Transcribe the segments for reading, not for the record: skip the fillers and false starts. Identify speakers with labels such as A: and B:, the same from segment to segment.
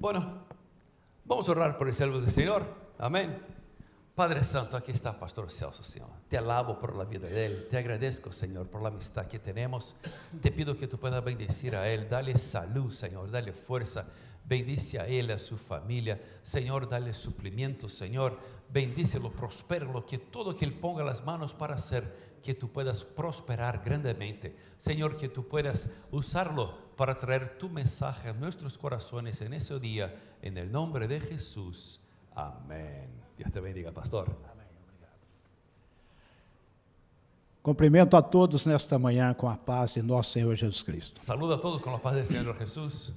A: Bueno, vamos a orar por el siervo del Señor. Amén. Padre Santo, aquí está Pastor Celso, Señor. Te alabo por la vida de él. Te agradezco, Señor, por la amistad que tenemos. Te pido que tú puedas bendecir a él. Dale salud, Señor. Dale fuerza. Bendice a él, a su familia. Señor, dale suplimiento, Señor. Bendícelo, prospéralo, que todo que él ponga las manos para hacer, que tú puedas prosperar grandemente. Señor, que tú puedas usarlo para traer tu mensaje a nuestros corazones en ese día. En el nombre de Jesús. Amén. Dios te bendiga, pastor.
B: Amém, obrigado. Cumprimento a todos nesta manhã com a paz de nosso Senhor Jesus Cristo.
A: Saluda a todos con la paz del Señor Jesús.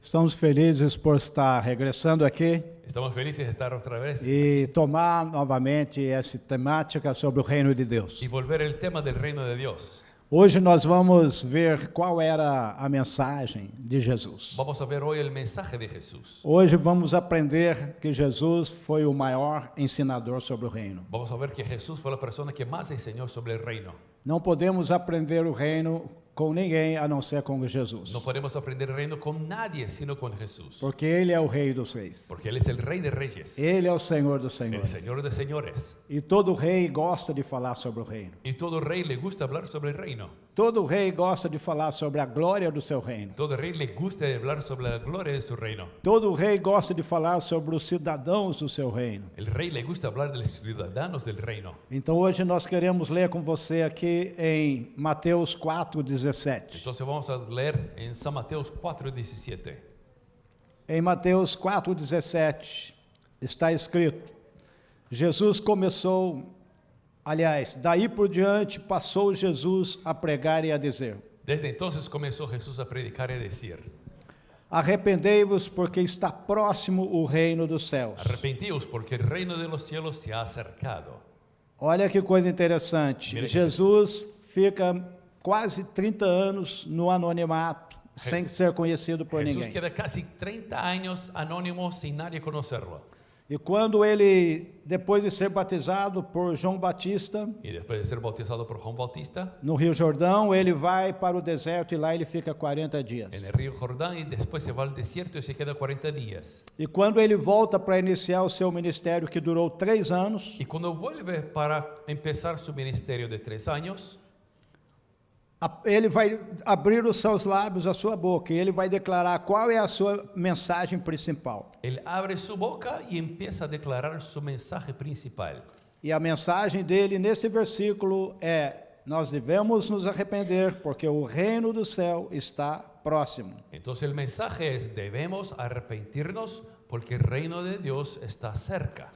B: Estamos felizes por estar regressando aqui
A: Estamos felices de estar otra vez
B: e tomar novamente essa temática sobre o reino de Deus.
A: y volver el tema del reino de Dios.
B: Hoje nós vamos ver qual era a mensagem de Jesus.
A: Vamos a ver hoy el mensaje de Jesús.
B: Hoje vamos aprender que Jesus foi o maior ensinador sobre o reino.
A: Vamos a ver que Jesús fue la persona que más enseñó sobre el reino.
B: Não podemos aprender o reino com ninguém a não ser com Jesus.
A: No podemos aprender el reino con nadie sino con Jesús.
B: Porque Ele é o Rei dos Reis.
A: Porque Él es el Rey de Reyes,
B: Ele é o Senhor dos
A: el
B: Senhores.
A: Señor de Señores.
B: E todo rei gosta de falar sobre o reino.
A: Y todo rey le gusta hablar sobre el reino.
B: Todo rei gosta de falar sobre a glória do seu reino.
A: Todo rey le gusta hablar sobre la gloria de su reino.
B: Todo rei gosta de falar sobre os cidadãos do seu reino.
A: El rey le gusta hablar de los ciudadanos del reino.
B: Então hoje nós queremos ler com você aqui em Mateus 4:17.
A: Entonces vamos a leer en San Mateos 4:17.
B: Em Mateus 4:17 está escrito: Jesus começou, aliás, daí por diante passou Jesus a pregar e a dizer:
A: Desde entonces comenzó Jesús a predicar y a decir:
B: Arrependei-vos, porque está próximo o reino dos céus.
A: Arrepentíos porque el reino de los cielos se ha acercado.
B: Olha que coisa interessante.
A: Mira que
B: Jesus fica quase 30 anos no anonimato, sem ser conhecido por
A: Jesús
B: ninguém.
A: queda casi 30 años anónimo sin nadie conocerlo.
B: E quando ele, depois de ser batizado por João Batista,
A: Y después de ser bautizado por Juan Bautista
B: no Rio Jordão, ele vai para o deserto e lá ele fica 40 dias.
A: en el río Jordán y después se va al desierto y se queda 40 días.
B: E quando ele volta para iniciar o seu ministério, que durou 3 anos,
A: Y cuando vuelve para empezar su ministerio de 3 años,
B: ele vai abrir os seus lábios, a sua boca, e ele vai declarar qual é a sua mensagem principal.
A: él abre su boca y empieza a declarar su mensaje principal.
B: E a mensagem dele nesse versículo é: nós devemos nos arrepender, porque o reino do céu está próximo.
A: Entonces el mensaje es: debemos arrepentirnos porque el reino de Dios está cerca.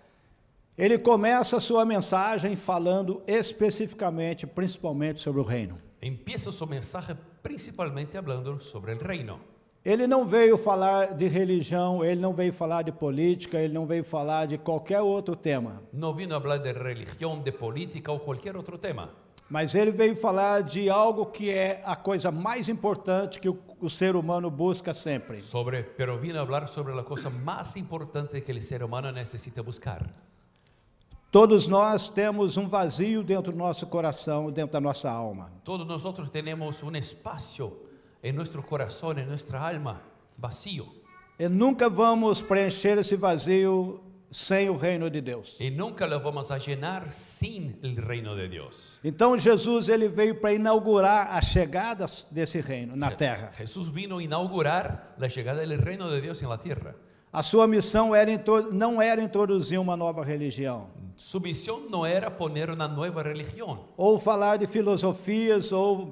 B: Ele começa a sua mensagem falando especificamente, principalmente sobre o reino.
A: Empieza su mensaje principalmente hablando sobre el reino.
B: Ele não veio falar de religião, ele não veio falar de política, ele não veio falar de qualquer outro tema.
A: No vino a hablar de religión, de política o cualquier otro tema,
B: Mas ele veio falar de algo que é a coisa mais importante que o ser humano busca sempre.
A: pero vino a hablar sobre la cosa más importante que el ser humano necesita buscar.
B: Todos nós temos um vazio dentro do nosso coração, dentro da nossa alma.
A: Todos nosotros tenemos un espacio en nuestro corazón, en nuestra alma, vacío.
B: E nunca vamos preencher esse vazio sem o reino de Deus.
A: Y nunca lo vamos a llenar sin el reino de Dios.
B: Então Jesus ele veio para inaugurar a chegada desse reino na terra.
A: Jesús vino a inaugurar la llegada del reino de Dios en la tierra.
B: A sua missão era não era introduzir uma nova religião,
A: Su misión no era poner una nueva religión,
B: ou falar de filosofias, ou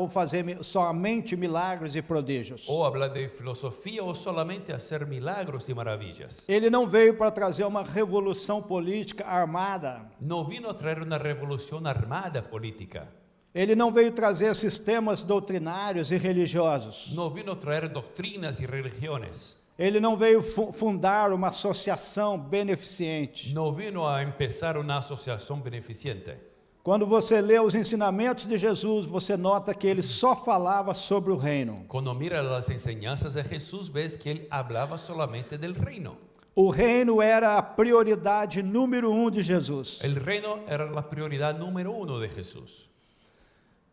B: fazer somente milagres e prodígios.
A: o hablar de filosofía, o solamente hacer milagros y maravillas.
B: Ele não veio para trazer uma revolução política armada.
A: No vino a traer una revolución armada política.
B: Ele não veio trazer sistemas doutrinários e religiosos.
A: No vino a traer doctrinas y religiones.
B: Ele não veio fundar uma associação beneficente.
A: No vino a empezar una asociación beneficente.
B: Quando você lê os ensinamentos de Jesus, você nota que ele só falava sobre o reino.
A: Cuando mira las enseñanzas de Jesús, ves que él hablaba solamente del reino.
B: O reino era a prioridade número 1 de Jesus.
A: El reino era la prioridad número 1 de Jesús.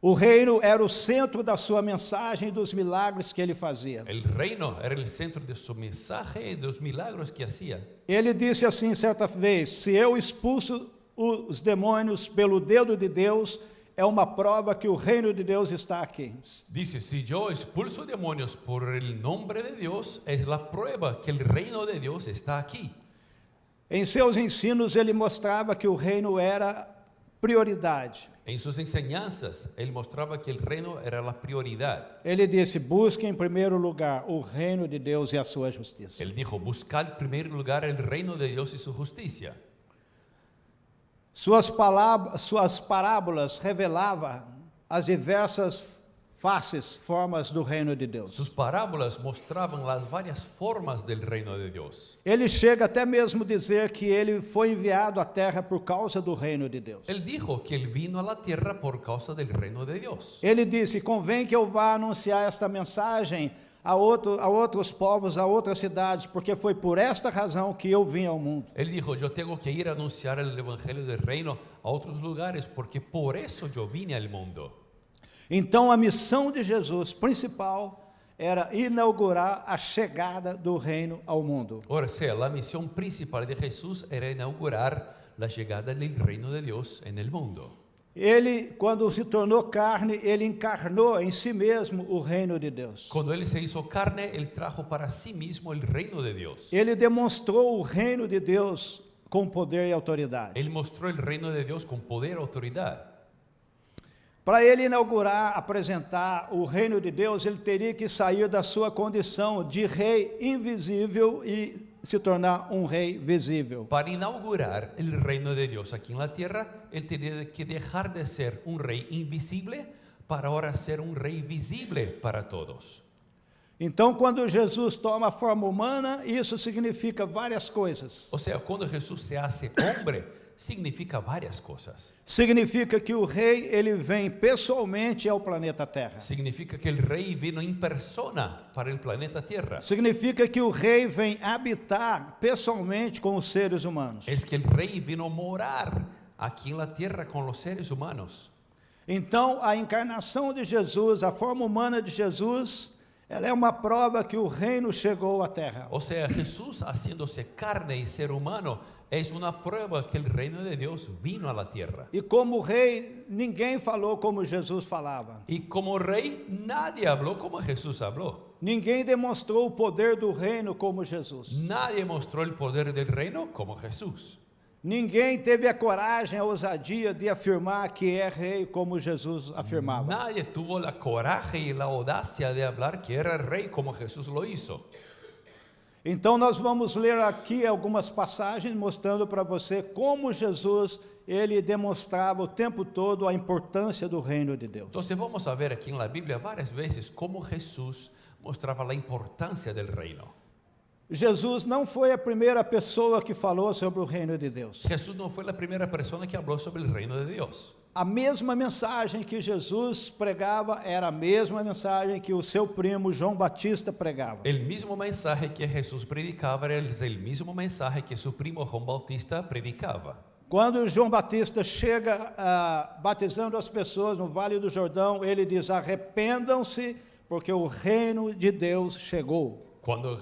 B: O reino era o centro da sua mensagem e dos milagres que ele fazia.
A: El reino era el centro de su mensaje y de los milagros que hacía.
B: Ele disse assim certa vez: se eu expulso os demônios pelo dedo de Deus, é uma prova que o reino de Deus está aqui.
A: Dice, si yo expulso demonios por el nombre de Dios, es la prueba que el reino de Dios está aquí.
B: Em seus ensinos, ele mostrava que o reino era prioridade.
A: En sus enseñanzas, él mostraba que el reino era la prioridad.
B: Ele disse: busque em primeiro lugar o reino de Deus e a sua justiça.
A: Él dijo, buscad en primer lugar el reino de Dios y su justicia.
B: Suas parábolas revelavam as diversas faces, formas do reino de Deus.
A: Sus parábolas mostraban las varias formas del reino de Dios.
B: Ele chega até mesmo a dizer que ele foi enviado à terra por causa do reino de Deus.
A: Él dijo que él vino a la tierra por causa del reino de Dios.
B: Ele disse: convém que eu vá anunciar esta mensagem a outros povos, a outras cidades, porque foi por esta razão que eu vim ao mundo.
A: Él dijo, yo tengo que ir a anunciar el evangelio del reino a otros lugares, porque por eso yo vine al mundo.
B: Então a missão de Jesus principal era inaugurar a chegada do reino ao mundo.
A: O sea, la misión principal de Jesús era inaugurar la llegada del reino de Dios en el mundo.
B: Ele, quando se tornou carne, ele encarnou em si mesmo o reino de Deus.
A: Cuando él se hizo carne, él trajo para sí mismo el reino de Dios.
B: Ele demonstrou o reino de Deus com poder e autoridade.
A: Él mostró el reino de Dios con poder y autoridad.
B: Para ele inaugurar, apresentar o reino de Deus, ele teria que sair da sua condição de rei invisível e se tornar um rei visível.
A: Para inaugurar el reino de Dios aquí en la tierra, él tenía que dejar de ser un rey invisible para ahora ser un rey visible para todos.
B: Então, quando Jesus toma a forma humana, isso significa várias coisas.
A: O sea, cuando Jesús se hace hombre, significa varias cosas.
B: Significa que o rei, ele vem pessoalmente ao planeta Terra.
A: Significa que el rey vino en persona para el planeta Tierra.
B: Significa que o rei vem habitar pessoalmente com os seres humanos.
A: Es que el rey vino a morar aquí en la tierra con los seres humanos.
B: Então, a encarnação de Jesus, a forma humana de Jesus, ela é uma prova que o reino chegou à terra.
A: O sea, Jesús haciéndose carne y ser humano es una prueba que el reino de Dios vino a la tierra.
B: E como rei, ninguém falou como Jesus falava.
A: Y como rey, nadie habló como Jesús habló.
B: Ninguém demonstrou o poder do reino como Jesus.
A: Nadie mostró el poder del reino como Jesús.
B: Ninguém teve a coragem, a ousadia de afirmar que é rei como Jesus afirmava.
A: Nadie tuvo la coraje y la audacia de hablar que era rey como Jesús lo hizo.
B: Então nós vamos ler aqui algumas passagens mostrando para você como Jesus, ele demonstrava o tempo todo a importância do reino de Deus.
A: Entonces vamos a ver aquí en la Biblia varias veces cómo Jesús mostraba la importancia del reino.
B: Jesus não foi a primeira pessoa que falou sobre o reino de Deus.
A: Jesús no fue la primera persona que habló sobre el reino de Dios.
B: A mesma mensagem que Jesus pregava era a mesma mensagem que o seu primo João Batista pregava.
A: El mismo mensaje que Jesús predicaba era el mismo mensaje que su primo Juan Bautista predicaba.
B: Quando João Batista chega batizando as pessoas no Vale do Jordão, ele diz: arrependam-se, porque o reino de Deus chegou.
A: Cuando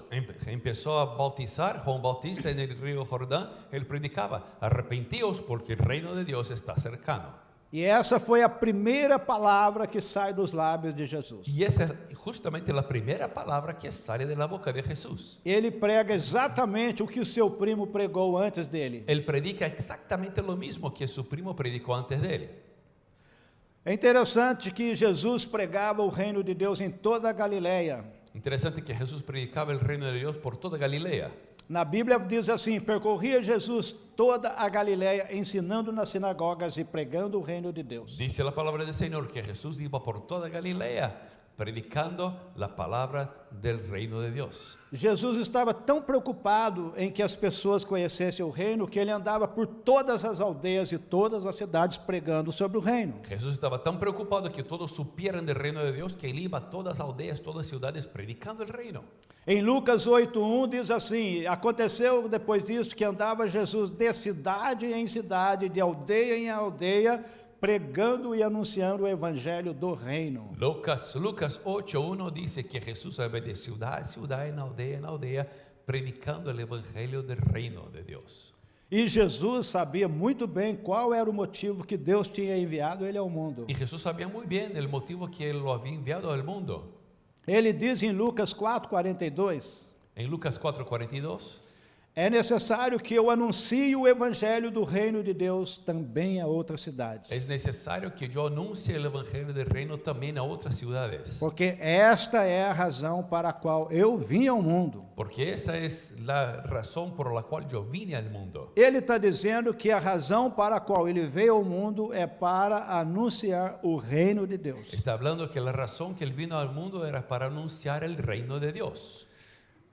A: empezó a bautizar Juan Bautista en el río Jordán, él predicaba: arrepentíos porque el reino de Dios está cercano.
B: E essa foi a primeira palavra que sai dos lábios de Jesus.
A: Y esa es justamente la primera palabra que sale de la boca de Jesús.
B: Ele prega exatamente o que o seu primo pregou antes dele.
A: Él predica exactamente lo mismo que su primo predicó antes de él.
B: É interessante que Jesus pregava o reino de Deus em toda a Galileia.
A: Interesante que Jesús predicaba el reino de Dios por toda Galilea.
B: Na Bíblia diz assim: percorria Jesus toda a Galileia, ensinando nas sinagogas e pregando o reino de Deus.
A: Dice la palabra del Señor que Jesús iba por toda Galilea predicando la palabra del reino de Dios.
B: Jesus estava tão preocupado em que as pessoas conhecessem o reino que ele andava por todas as aldeias e todas as cidades pregando sobre o reino.
A: Jesús estaba tan preocupado que todos supieran del reino de Dios que él iba a todas las aldeas, todas las ciudades predicando el reino.
B: Em Lucas 8:1 diz assim: aconteceu depois disso que andava Jesus de cidade em cidade, de aldeia em aldeia, pregando e anunciando o evangelho do reino.
A: Lucas 8:1 dice que Jesús iba de ciudad a ciudad, en aldea, predicando el evangelio del reino de Dios.
B: E Jesus sabia muito bem qual era o motivo que Deus tinha enviado ele ao mundo.
A: Y Jesús sabía muy bien el motivo que él lo había enviado al mundo.
B: Ele diz em Lucas 4:42,
A: En Lucas 4:42,
B: é necessário que eu anuncie o evangelho do reino de Deus também a outras cidades.
A: es necesario que yo anuncie el evangelio del reino también a otras ciudades.
B: Porque esta é a razão para a qual eu vim ao mundo.
A: Porque esa es la razón por la cual yo vine al mundo.
B: Ele está dizendo que a razão para a qual ele veio ao mundo é para anunciar o reino de Deus.
A: Está hablando que la razón que él vino al mundo era para anunciar el reino de Dios.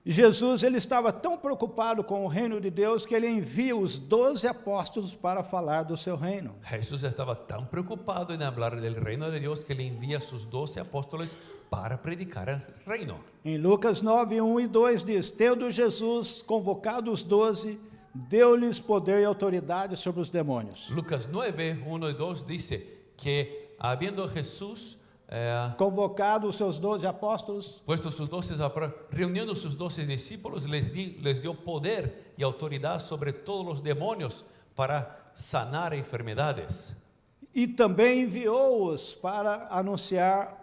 B: Jesus, ele estava tão preocupado com o reino de Deus que ele envia os 12 apóstolos para falar do seu reino.
A: Jesús estaba tan preocupado en hablar del reino de Dios que le envía a sus 12 apóstoles para predicar el reino.
B: Em Lucas 9:1 e 2 diz: tendo Jesus convocado os 12, deu-lhes poder e autoridade sobre os demônios.
A: Lucas 9:1 y 2 dice que habiendo Jesús
B: Convocado os seus 12 apóstolos,
A: puesto sus 12, reuniendo sus 12 discípulos, les dio poder y autoridad sobre todos los demonios para sanar enfermedades.
B: e também enviou-os para anunciar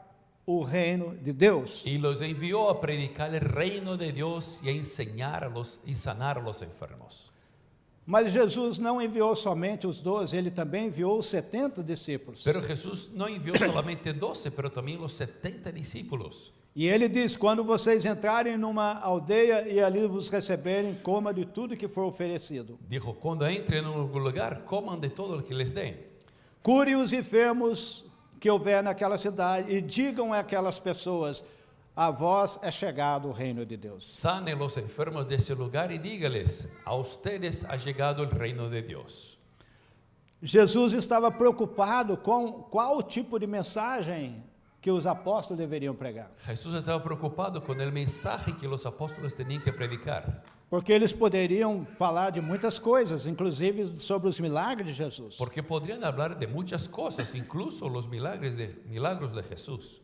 B: o reino de Deus.
A: Y los envió a predicar el reino de Dios y a enseñarlos y sanar a los enfermos.
B: Mas Jesus não enviou somente os 12, ele também enviou os 70 discípulos.
A: Pero Jesús no envió solamente 12, pero también los 70 discípulos.
B: E ele diz: quando vocês entrarem numa aldeia e ali vos receberem, coma de tudo que for oferecido.
A: Dijo, cuando entren en un lugar, coman de todo lo que les den.
B: Curem os enfermos que houver naquela cidade e digam àquelas pessoas: a vós é chegado o reino de Deus.
A: Sane los enfermos de ese lugar y dígales, a ustedes ha llegado el reino de Dios.
B: Jesus estava preocupado com qual tipo de mensagem que os apóstolos deveriam pregar.
A: Jesús estaba preocupado con el mensaje que los apóstoles tenían que predicar.
B: Porque eles poderiam falar de muitas coisas, inclusive sobre os milagres de Jesus.
A: Porque podrían hablar de muchas cosas, incluso los milagros de Jesús.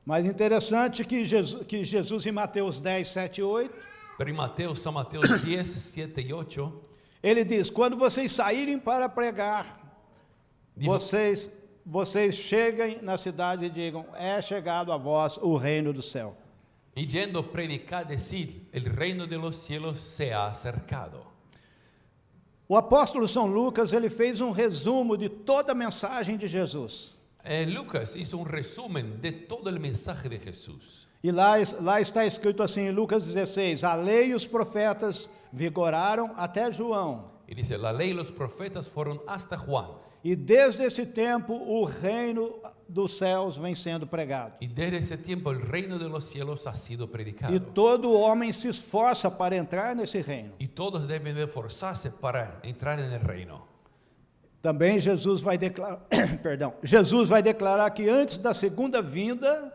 B: Mas interessante que Jesus em Mateus 10, 7 e 8,
A: Pero en San Mateo 10, 7 y 8,
B: ele diz: quando vocês saírem para pregar,
A: dijo,
B: vocês cheguem na cidade e digam: é chegado a vós o reino do céu.
A: y yendo predicar, decir, el reino de los cielos se ha acercado.
B: O apóstolo São Lucas, ele fez um resumo de toda a mensagem de Jesus.
A: Lucas hizo un resumen de todo el mensaje de Jesús.
B: E lá está escrito assim, em Lucas 16: a lei e os profetas vigoraram até João.
A: Y dice, la ley y los profetas fueron hasta Juan.
B: E desde esse tempo o reino dos céus vem sendo pregado.
A: Y desde ese tiempo el reino de los cielos ha sido predicado.
B: E todo homem se esforça para entrar nesse reino.
A: Y todos deben de esforzarse para entrar en el reino.
B: Também Jesus vai declarar, Jesus vai declarar que antes da segunda vinda,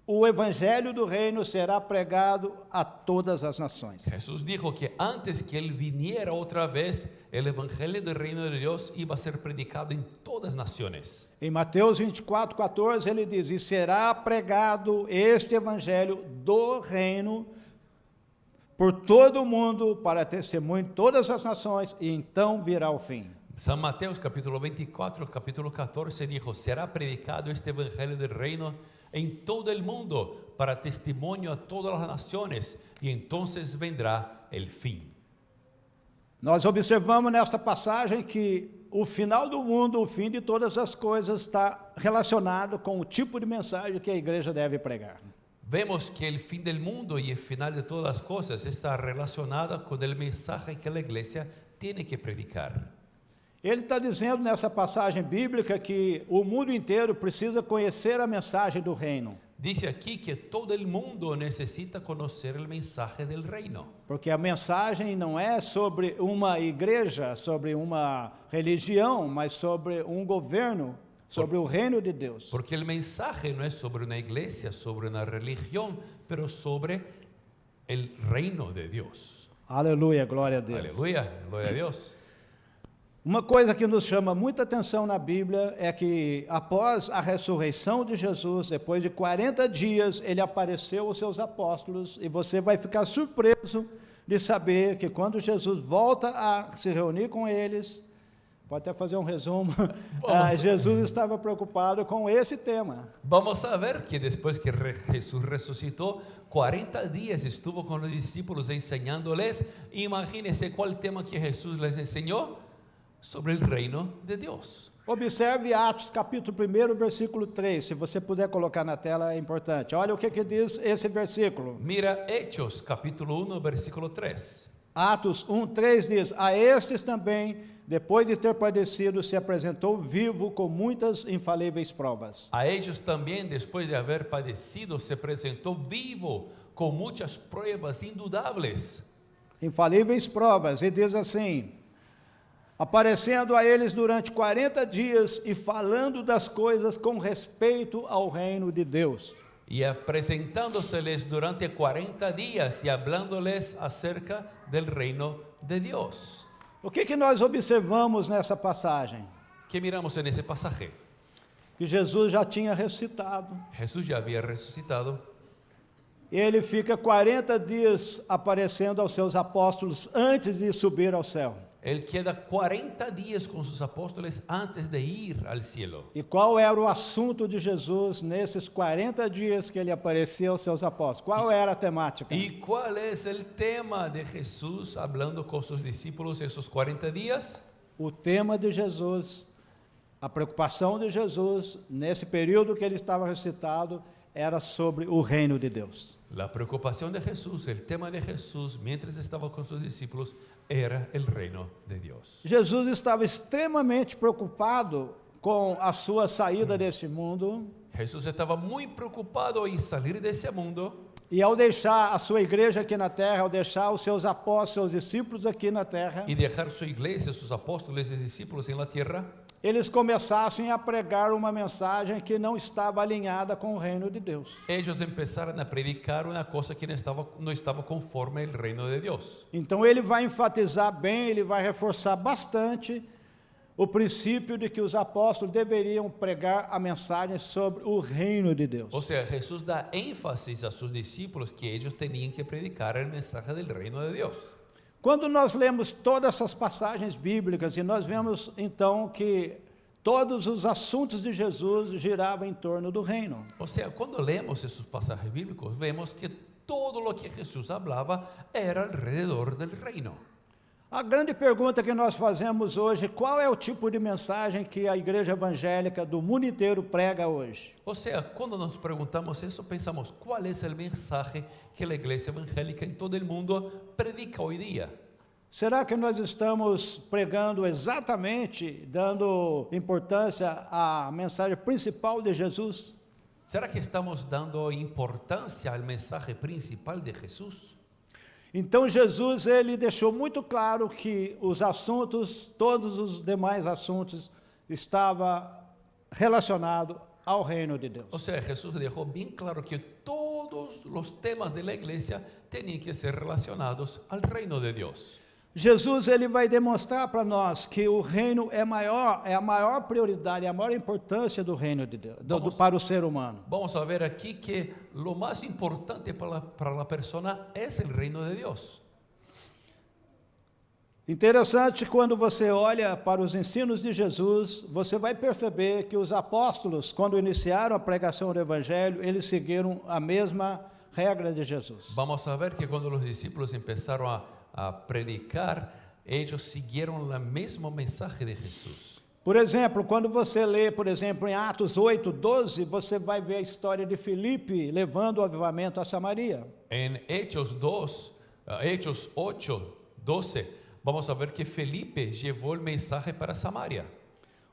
B: o evangelho do reino será pregado a todas as nações.
A: Jesús dijo que antes que él viniera otra vez, el evangelio del reino de Dios iba a ser predicado en todas naciones.
B: Em Mateus 24:14 ele diz: e será pregado este evangelho do reino por todo o mundo para testemunho de todas as nações, e então virá o fim.
A: San Mateo capítulo 24, capítulo 14 dijo, será predicado este evangelio del reino en todo el mundo para testimonio a todas las naciones y entonces vendrá el fin.
B: Nós observamos nesta passagem que o final do mundo, o fim de todas as coisas, está relacionado com o tipo de mensagem que a igreja deve pregar.
A: Vemos que el fin del mundo y el final de todas las cosas está relacionado con el mensaje que la iglesia tiene que predicar.
B: Ele está dizendo nessa passagem bíblica que o mundo inteiro precisa conhecer a mensagem do reino.
A: Dice aquí que todo el mundo necesita conocer el mensaje del reino.
B: Porque a mensagem não é sobre uma igreja, sobre uma religião, mas sobre um governo, sobre o reino de Deus.
A: Porque el mensaje no es sobre una iglesia, sobre una religión, pero sobre el reino de Dios.
B: Aleluia, glória a Deus.
A: Aleluya, gloria a Dios.
B: Uma coisa que nos chama muita atenção na Bíblia é que após a ressurreição de Jesus, depois de 40 dias, ele apareceu aos seus apóstolos, e você vai ficar surpreso de saber que quando Jesus volta a se reunir com eles, pode até fazer um resumo, Jesus estava preocupado com esse tema.
A: Vamos a ver que después que Jesús resucitó, 40 días estuvo con los discípulos enseñándoles. Imagínense cuál tema que Jesús les enseñó sobre el reino de Dios.
B: Observe Atos capítulo 1, versículo 3, se você puder colocar na tela é importante. Olha o que diz esse versículo.
A: Mira Hechos capítulo 1, versículo 3.
B: Atos 1:3 diz: a estes também, depois de ter padecido, se apresentou vivo com muitas infalíveis provas.
A: A ellos también, después de haber padecido, se presentó vivo con muchas pruebas indudables.
B: Infalíveis provas, e diz assim: aparecendo a eles durante 40 dias e falando das coisas com respeito ao reino de Deus.
A: Y presentándoseles durante 40 días y hablándoles acerca del reino de Dios.
B: O que nós observamos nessa passagem?
A: ¿Qué miramos en ese pasaje?
B: Que Jesus já tinha ressuscitado.
A: Jesús ya había resucitado.
B: Ele fica 40 dias aparecendo aos seus apóstolos antes de subir ao céu.
A: Él queda 40 días con sus apóstoles antes de ir al cielo.
B: E qual era o assunto de Jesus nesses 40 dias que ele aparecia aos seus apóstolos? Qual era a temática?
A: ¿Y cuál es el tema de Jesús hablando con sus discípulos esos 40 días?
B: O tema de Jesus, a preocupação de Jesus nesse período que ele estava ressuscitado, era sobre o reino de Deus.
A: La preocupación de Jesús, el tema de Jesús mientras estaba con sus discípulos era el reino de Dios.
B: Jesus estava extremamente preocupado com a sua saída desse mundo.
A: Jesús estaba muy preocupado en salir de ese mundo.
B: E ao deixar a sua igreja aqui na terra, ao deixar os seus apóstolos, seus discípulos aqui na terra,
A: Y dejar su iglesia, sus apóstoles y discípulos en la tierra,
B: eles começassem a pregar uma mensagem que não estava alinhada com o reino de Deus.
A: ellos empezaron a predicar una cosa que no estaba conforme al reino de Dios.
B: Então ele vai enfatizar bem, ele vai reforçar bastante o princípio de que os apóstolos deveriam pregar a mensagem sobre o reino de Deus.
A: O sea, Jesús da énfasis a sus discípulos que ellos tenían que predicar el mensaje del reino de Dios.
B: Quando nós lemos todas essas passagens bíblicas e nós vemos então que todos os assuntos de Jesus giravam em torno do reino.
A: O sea, cuando leemos esos pasajes bíblicos, vemos que todo lo que Jesús hablaba era alrededor del reino.
B: A grande pergunta que nós fazemos hoje, qual é o tipo de mensagem que a igreja evangélica do mundo inteiro prega hoje?
A: O sea, cuando nos preguntamos eso, pensamos, ¿cuál es el mensaje que la iglesia evangélica en todo el mundo predica hoy día?
B: Será que nós estamos pregando exatamente, dando importância à mensagem principal de Jesus?
A: ¿Será que estamos dando importancia al mensaje principal de Jesús?
B: Então Jesus, ele deixou muito claro que os assuntos, todos os demais assuntos, estava relacionado ao reino de Deus.
A: O sea, Jesús dejó bien claro que todos los temas de la iglesia tenían que ser relacionados al reino de Dios.
B: Jesus, ele vai demonstrar para nós que o reino é a maior prioridade, a maior importância do reino de Deus, para o ser humano.
A: Vamos a ver aquí que lo más importante para la persona es el reino de Dios.
B: Interessante, quando você olha para os ensinos de Jesus, você vai perceber que os apóstolos, quando iniciaram a pregação do evangelho, eles seguiram a mesma regra de Jesus.
A: Vamos a ver que cuando los discípulos empezaron a predicar, ellos siguieron el mismo mensaje de Jesús.
B: Por exemplo, quando você lê, por exemplo, em Atos 8:12, você vai ver a história de Filipe levando o avivamento a Samaria.
A: En Hechos 8:12, vamos a ver que Felipe llevó el mensaje para Samaria.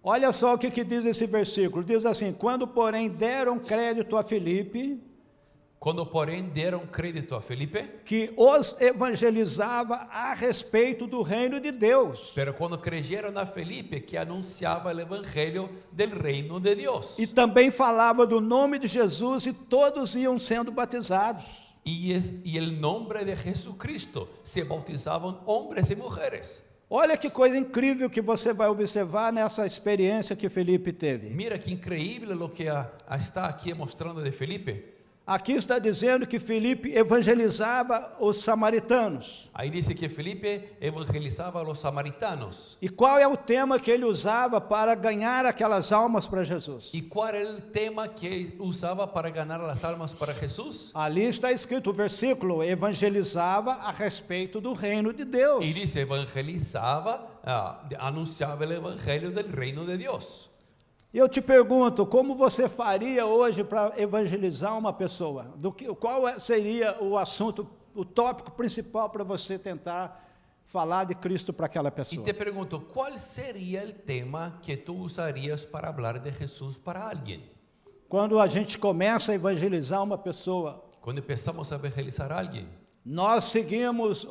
B: Olha só o que diz esse versículo. Diz assim: quando, porém, deram crédito a Filipe,
A: Quando, porém, deram crédito a Felipe,
B: que os evangelizava a respeito do reino de Deus.
A: pero quando creyeron a Felipe, que anunciaba el evangelio del reino de Dios.
B: E também falava do nome de Jesus e todos iam sendo batizados.
A: Y el nombre de Jesucristo se bautizaban hombres y mujeres.
B: Olha que coisa incrível que você vai observar nessa experiência que Felipe teve.
A: Mira que increíble lo que está aquí mostrando de Felipe.
B: Aqui está dizendo que Felipe evangelizava os samaritanos.
A: Ahí dice que Felipe evangelizaba a los samaritanos.
B: E qual é o tema que ele usava para ganhar aquelas almas para Jesus?
A: ¿Y cuál era el tema que él usaba para ganar las almas para Jesús?
B: Ali está escrito o versículo, evangelizava a respeito do reino de Deus.
A: Y dice, evangelizaba, anunciaba el evangelio del reino de Dios.
B: E eu te pergunto, como você faria hoje para evangelizar uma pessoa? Qual seria o assunto, o tópico principal para você tentar falar de Cristo para aquela
A: Y
B: pessoa?
A: te pregunto, ¿cuál sería el tema que tú usarías para hablar de Jesús para alguien?
B: Quando a gente começa a evangelizar uma pessoa,
A: Cuando empezamos a evangelizar a alguien,
B: nós seguimos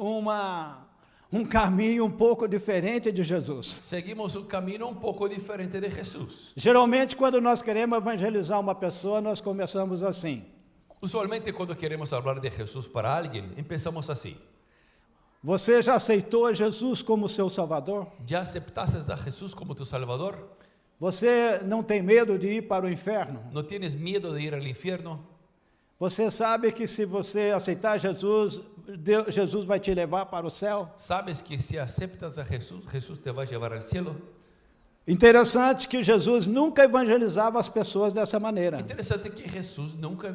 B: um caminho um pouco diferente de Jesus.
A: seguimos un camino un poco diferente de Jesús.
B: Geralmente, quando nós queremos evangelizar uma pessoa, nós começamos assim.
A: Usualmente cuando queremos hablar de Jesús para alguien, empezamos así.
B: Você já aceitou a Jesus como seu Salvador?
A: ¿Ya aceptaste a Jesús como tu Salvador?
B: Você não tem medo de ir para o inferno?
A: ¿No tienes miedo de ir al infierno?
B: Você sabe que se você aceitar Jesus, Jesus vai te levar para o céu?
A: ¿Sabes que si aceptas a Jesús, Jesús te va a llevar al cielo?
B: Interessante que Jesus nunca evangelizava as pessoas dessa maneira.
A: Interesante que Jesús nunca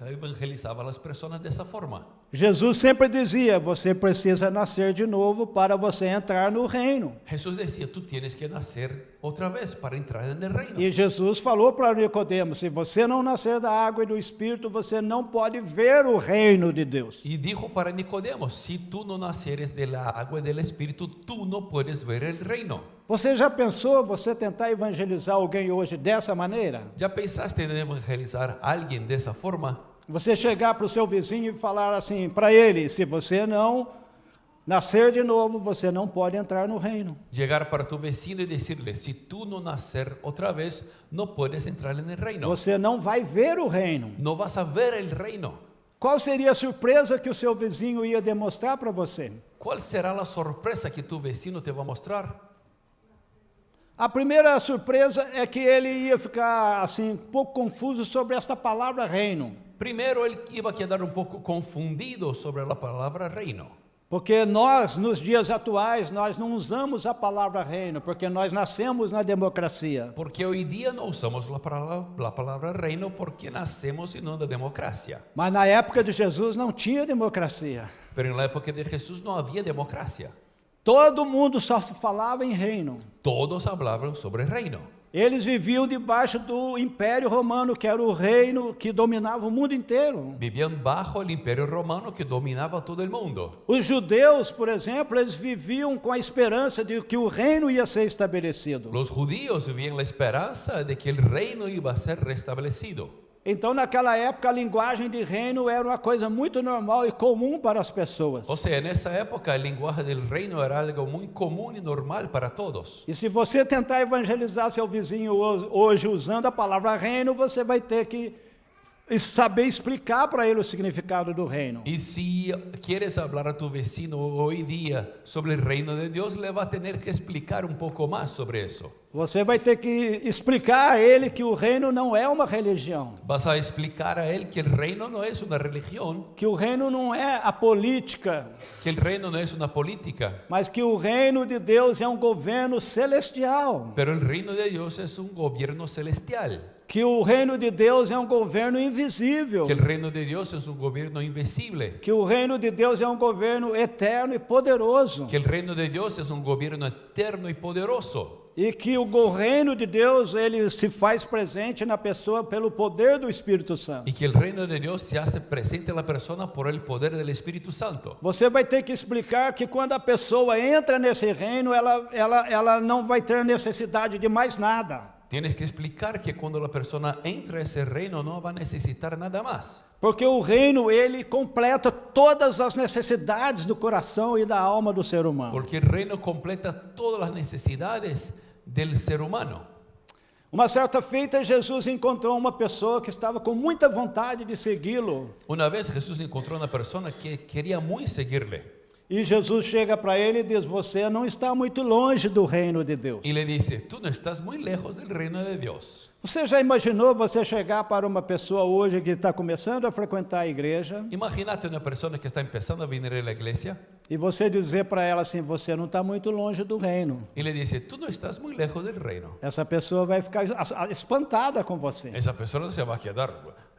A: evangelizaba a las personas de esa forma.
B: Jesus sempre dizia, você precisa nascer de novo para você entrar no reino.
A: Jesús decía, tú tienes que nacer otra vez para entrar en el reino.
B: E Jesus falou para Nicodemo, se você não nascer da água e do Espírito, você não pode ver o reino de Deus.
A: Y dijo para Nicodemo, si tú no naceres de la agua y del Espíritu, tú no puedes ver el reino.
B: Você já pensou você tentar evangelizar alguém hoje dessa maneira?
A: ¿Ya pensaste en evangelizar a alguien de esa forma?
B: Você chegar para o seu vizinho e falar assim para ele, se você não nascer de novo, você não pode entrar no reino.
A: Llegar para tu vecino y decirle, si tú no nacer otra vez, no puedes entrar en el reino.
B: Você não vai ver o reino.
A: No vas a ver el reino.
B: Qual seria a surpresa que o seu vizinho ia demonstrar para você?
A: ¿Cuál será la sorpresa que tu vecino te va a mostrar?
B: A primeira surpresa é que ele ia ficar assim um pouco confuso sobre esta palavra reino.
A: Primero, él iba a quedar un poco confundido sobre la palabra reino.
B: Porque nós, nos dias atuais, nós não usamos a palavra reino, porque nós nascemos na democracia.
A: Porque hoy día no usamos la palabra reino porque nacemos en una democracia.
B: Mas na época de Jesus não tinha democracia.
A: Pero en la época de Jesús no había democracia.
B: Todo mundo só se falava em reino.
A: Todos hablaban sobre reino.
B: Eles viviam debaixo do Império Romano, que era o reino que dominava o mundo inteiro.
A: Vivían bajo el imperio romano que dominaba todo el mundo.
B: Os judeus, por exemplo, eles viviam com a esperança de que o reino ia ser estabelecido.
A: Los judíos vivían la esperanza de que el reino iba a ser restablecido.
B: Então, naquela época, a linguagem de reino era uma coisa muito normal e comum para as pessoas.
A: O sea, en esa época el lenguaje del reino era algo muy común y normal para todos.
B: E se você tentar evangelizar seu vizinho hoje usando a palavra reino, você vai ter que saber explicar para ele o significado do reino.
A: Y si quieres hablar a tu vecino hoy día sobre el reino de Dios, le va a tener que explicar un poco más sobre eso.
B: Você vai ter que explicar a ele que o reino não é uma religião.
A: Vas a explicar a él que el reino no es una religión,
B: Que o reino não é a política,
A: que el reino no es una política,
B: mas que o reino de Deus é um governo celestial.
A: pero el reino de Dios es un gobierno celestial.
B: Que o reino de Deus é um governo invisível.
A: Que el reino de Dios es un gobierno invisible.
B: Que o reino de Deus é um governo eterno e poderoso.
A: Que el reino de Dios es un gobierno eterno y poderoso.
B: E que o reino de Deus, ele se faz presente na pessoa pelo poder do Espírito Santo.
A: Y que el reino de Dios se hace presente en la persona por el poder del Espíritu Santo.
B: Você vai ter que explicar que quando a pessoa entra nesse reino, ela não vai ter necessidade de mais nada.
A: Tienes que explicar que cuando la persona entra a ese reino no va a necesitar nada más.
B: Porque o reino, ele completa todas as necessidades do coração e da alma do ser humano.
A: Porque el reino completa todas las necesidades del ser humano.
B: Uma certa feita, Jesus encontrou uma pessoa que estava com muita vontade de segui-lo.
A: Una vez Jesús encontró una persona que quería muy seguirle.
B: E Jesus chega para ele e diz: você não está muito longe do reino de Deus.
A: Y le dice, tú no estás muy lejos del reino de Dios.
B: Você já imaginou você chegar para uma pessoa hoje que está começando a frequentar a igreja
A: Imagínate una persona que está empezando a venir a la iglesia
B: e você dizer para ela assim: você não está muito longe do reino?
A: y le dice, tú no estás muy lejos del reino.
B: Essa pessoa vai ficar espantada com você.
A: Esa persona se va a quedar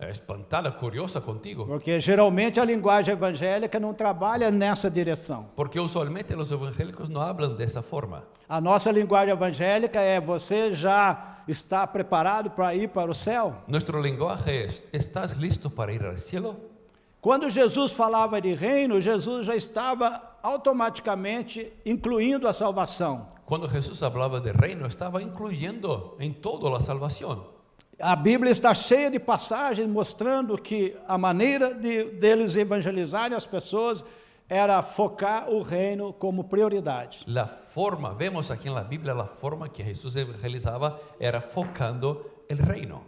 A: espantada, curiosa contigo.
B: Porque geralmente a linguagem evangélica não trabalha nessa direção.
A: Porque usualmente los evangélicos no hablan de esa forma.
B: A nossa linguagem evangélica é: você já está preparado para ir para o céu?
A: Nuestro lenguaje es, ¿estás listo para ir al cielo?
B: Quando Jesus falava de reino, Jesus já estava automaticamente incluindo a salvação.
A: Cuando Jesús hablaba de reino, estaba incluyendo en todo la salvación.
B: A Bíblia está cheia de passagens mostrando que a maneira deles evangelizarem as pessoas era focar o reino como prioridade.
A: La forma, vemos aquí en la Biblia, la forma que Jesús evangelizaba era focando el reino.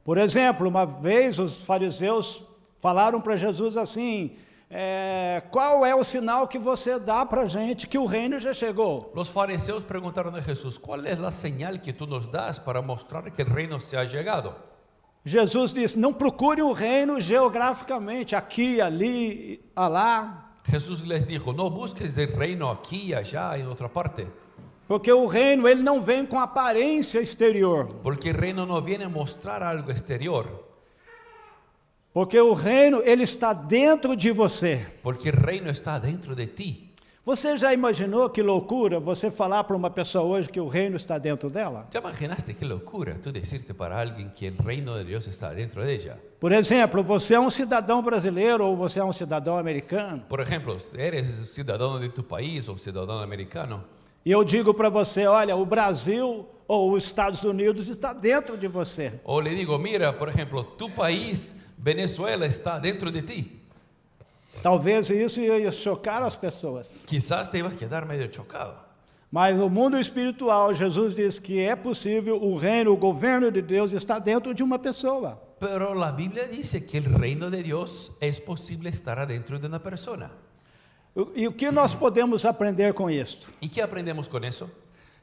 B: Por exemplo, uma vez os fariseus falaram para Jesus assim: qual é o sinal que você dá para a gente que o reino já chegou?
A: Los fariseos preguntaron a Jesús, ¿cuál es la señal que tú nos das para mostrar que el reino se ha llegado?
B: Jesus disse: não procure o reino geograficamente, aqui, ali, alá.
A: Jesús les dijo, no busques el reino aquí, allá, en otra parte.
B: Porque o reino, ele não vem com aparência exterior.
A: Porque el reino no viene a mostrar algo exterior.
B: Porque o reino, ele está dentro de você.
A: Porque el reino está dentro de ti.
B: Você já imaginou que loucura você falar para uma pessoa hoje que o reino está dentro dela?
A: ¿Ya imaginaste qué locura tú decirte para alguien que el reino de Dios está dentro de ella?
B: Por exemplo, você é um cidadão brasileiro ou você é um cidadão americano.
A: Por ejemplo, eres ciudadano de tu país o ciudadano americano.
B: E eu digo para você: olha, o Brasil ou os Estados Unidos está dentro de você.
A: O le digo, mira, por ejemplo, tu país, Venezuela, está dentro de ti.
B: Talvez isso ia chocar as pessoas.
A: Quizás te ibas a quedar medio chocado.
B: Mas no mundo espiritual, Jesus diz que é possível o reino, o governo de Deus está dentro de uma pessoa.
A: Pero la Biblia dice que el reino de Dios es posible estar adentro de una persona.
B: E o que nós podemos aprender com isto?
A: ¿Y qué aprendemos con eso?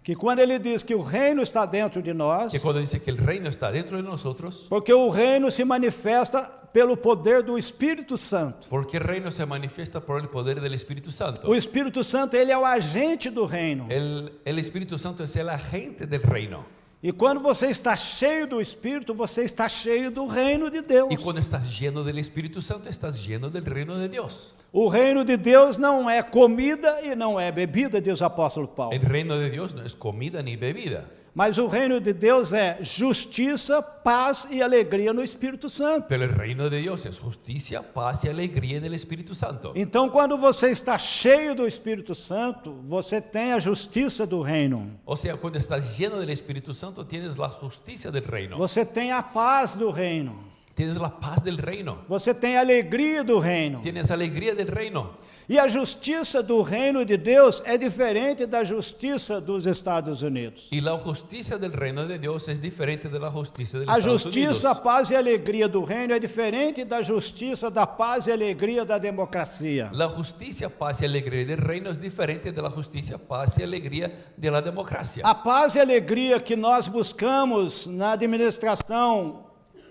B: Que quando ele diz que o reino está dentro de nós,
A: Que cuando dice que el reino está dentro de nosotros,
B: porque o reino se manifesta pelo poder do Espírito Santo.
A: porque el reino se manifiesta por el poder del Espíritu Santo.
B: O Espírito Santo, ele é o agente do reino.
A: El Espíritu Santo es el agente del reino.
B: E quando você está cheio do Espírito, você está cheio do reino de Deus.
A: Y cuando estás lleno del Espíritu Santo, estás lleno del reino de Dios.
B: O reino de Deus não é comida e não é bebida, diz o apóstolo Paulo.
A: El reino de Dios no es comida ni bebida.
B: Mas o reino de Deus é justiça, paz e alegria no Espírito Santo.
A: Pero el reino de Dios es justicia, paz y alegría en el Espíritu Santo.
B: Então, quando você está cheio do Espírito Santo, você tem a justiça do reino.
A: O sea, cuando estás lleno del Espíritu Santo, tienes la justicia del reino.
B: Você tem a paz do reino.
A: Tienes la paz del reino.
B: Você tem a alegria do reino.
A: Tienes alegría del reino.
B: E a justiça do reino de Deus é diferente da justiça dos Estados Unidos.
A: Y la justicia del reino de Dios es diferente de la justicia de los
B: A
A: Estados Unidos.
B: justiça, a paz e a alegria do reino é diferente da justiça, da paz e alegria da democracia.
A: La justicia, paz y alegría del reino es diferente de la justicia, paz y alegría de la democracia.
B: A paz e alegria que nós buscamos na administração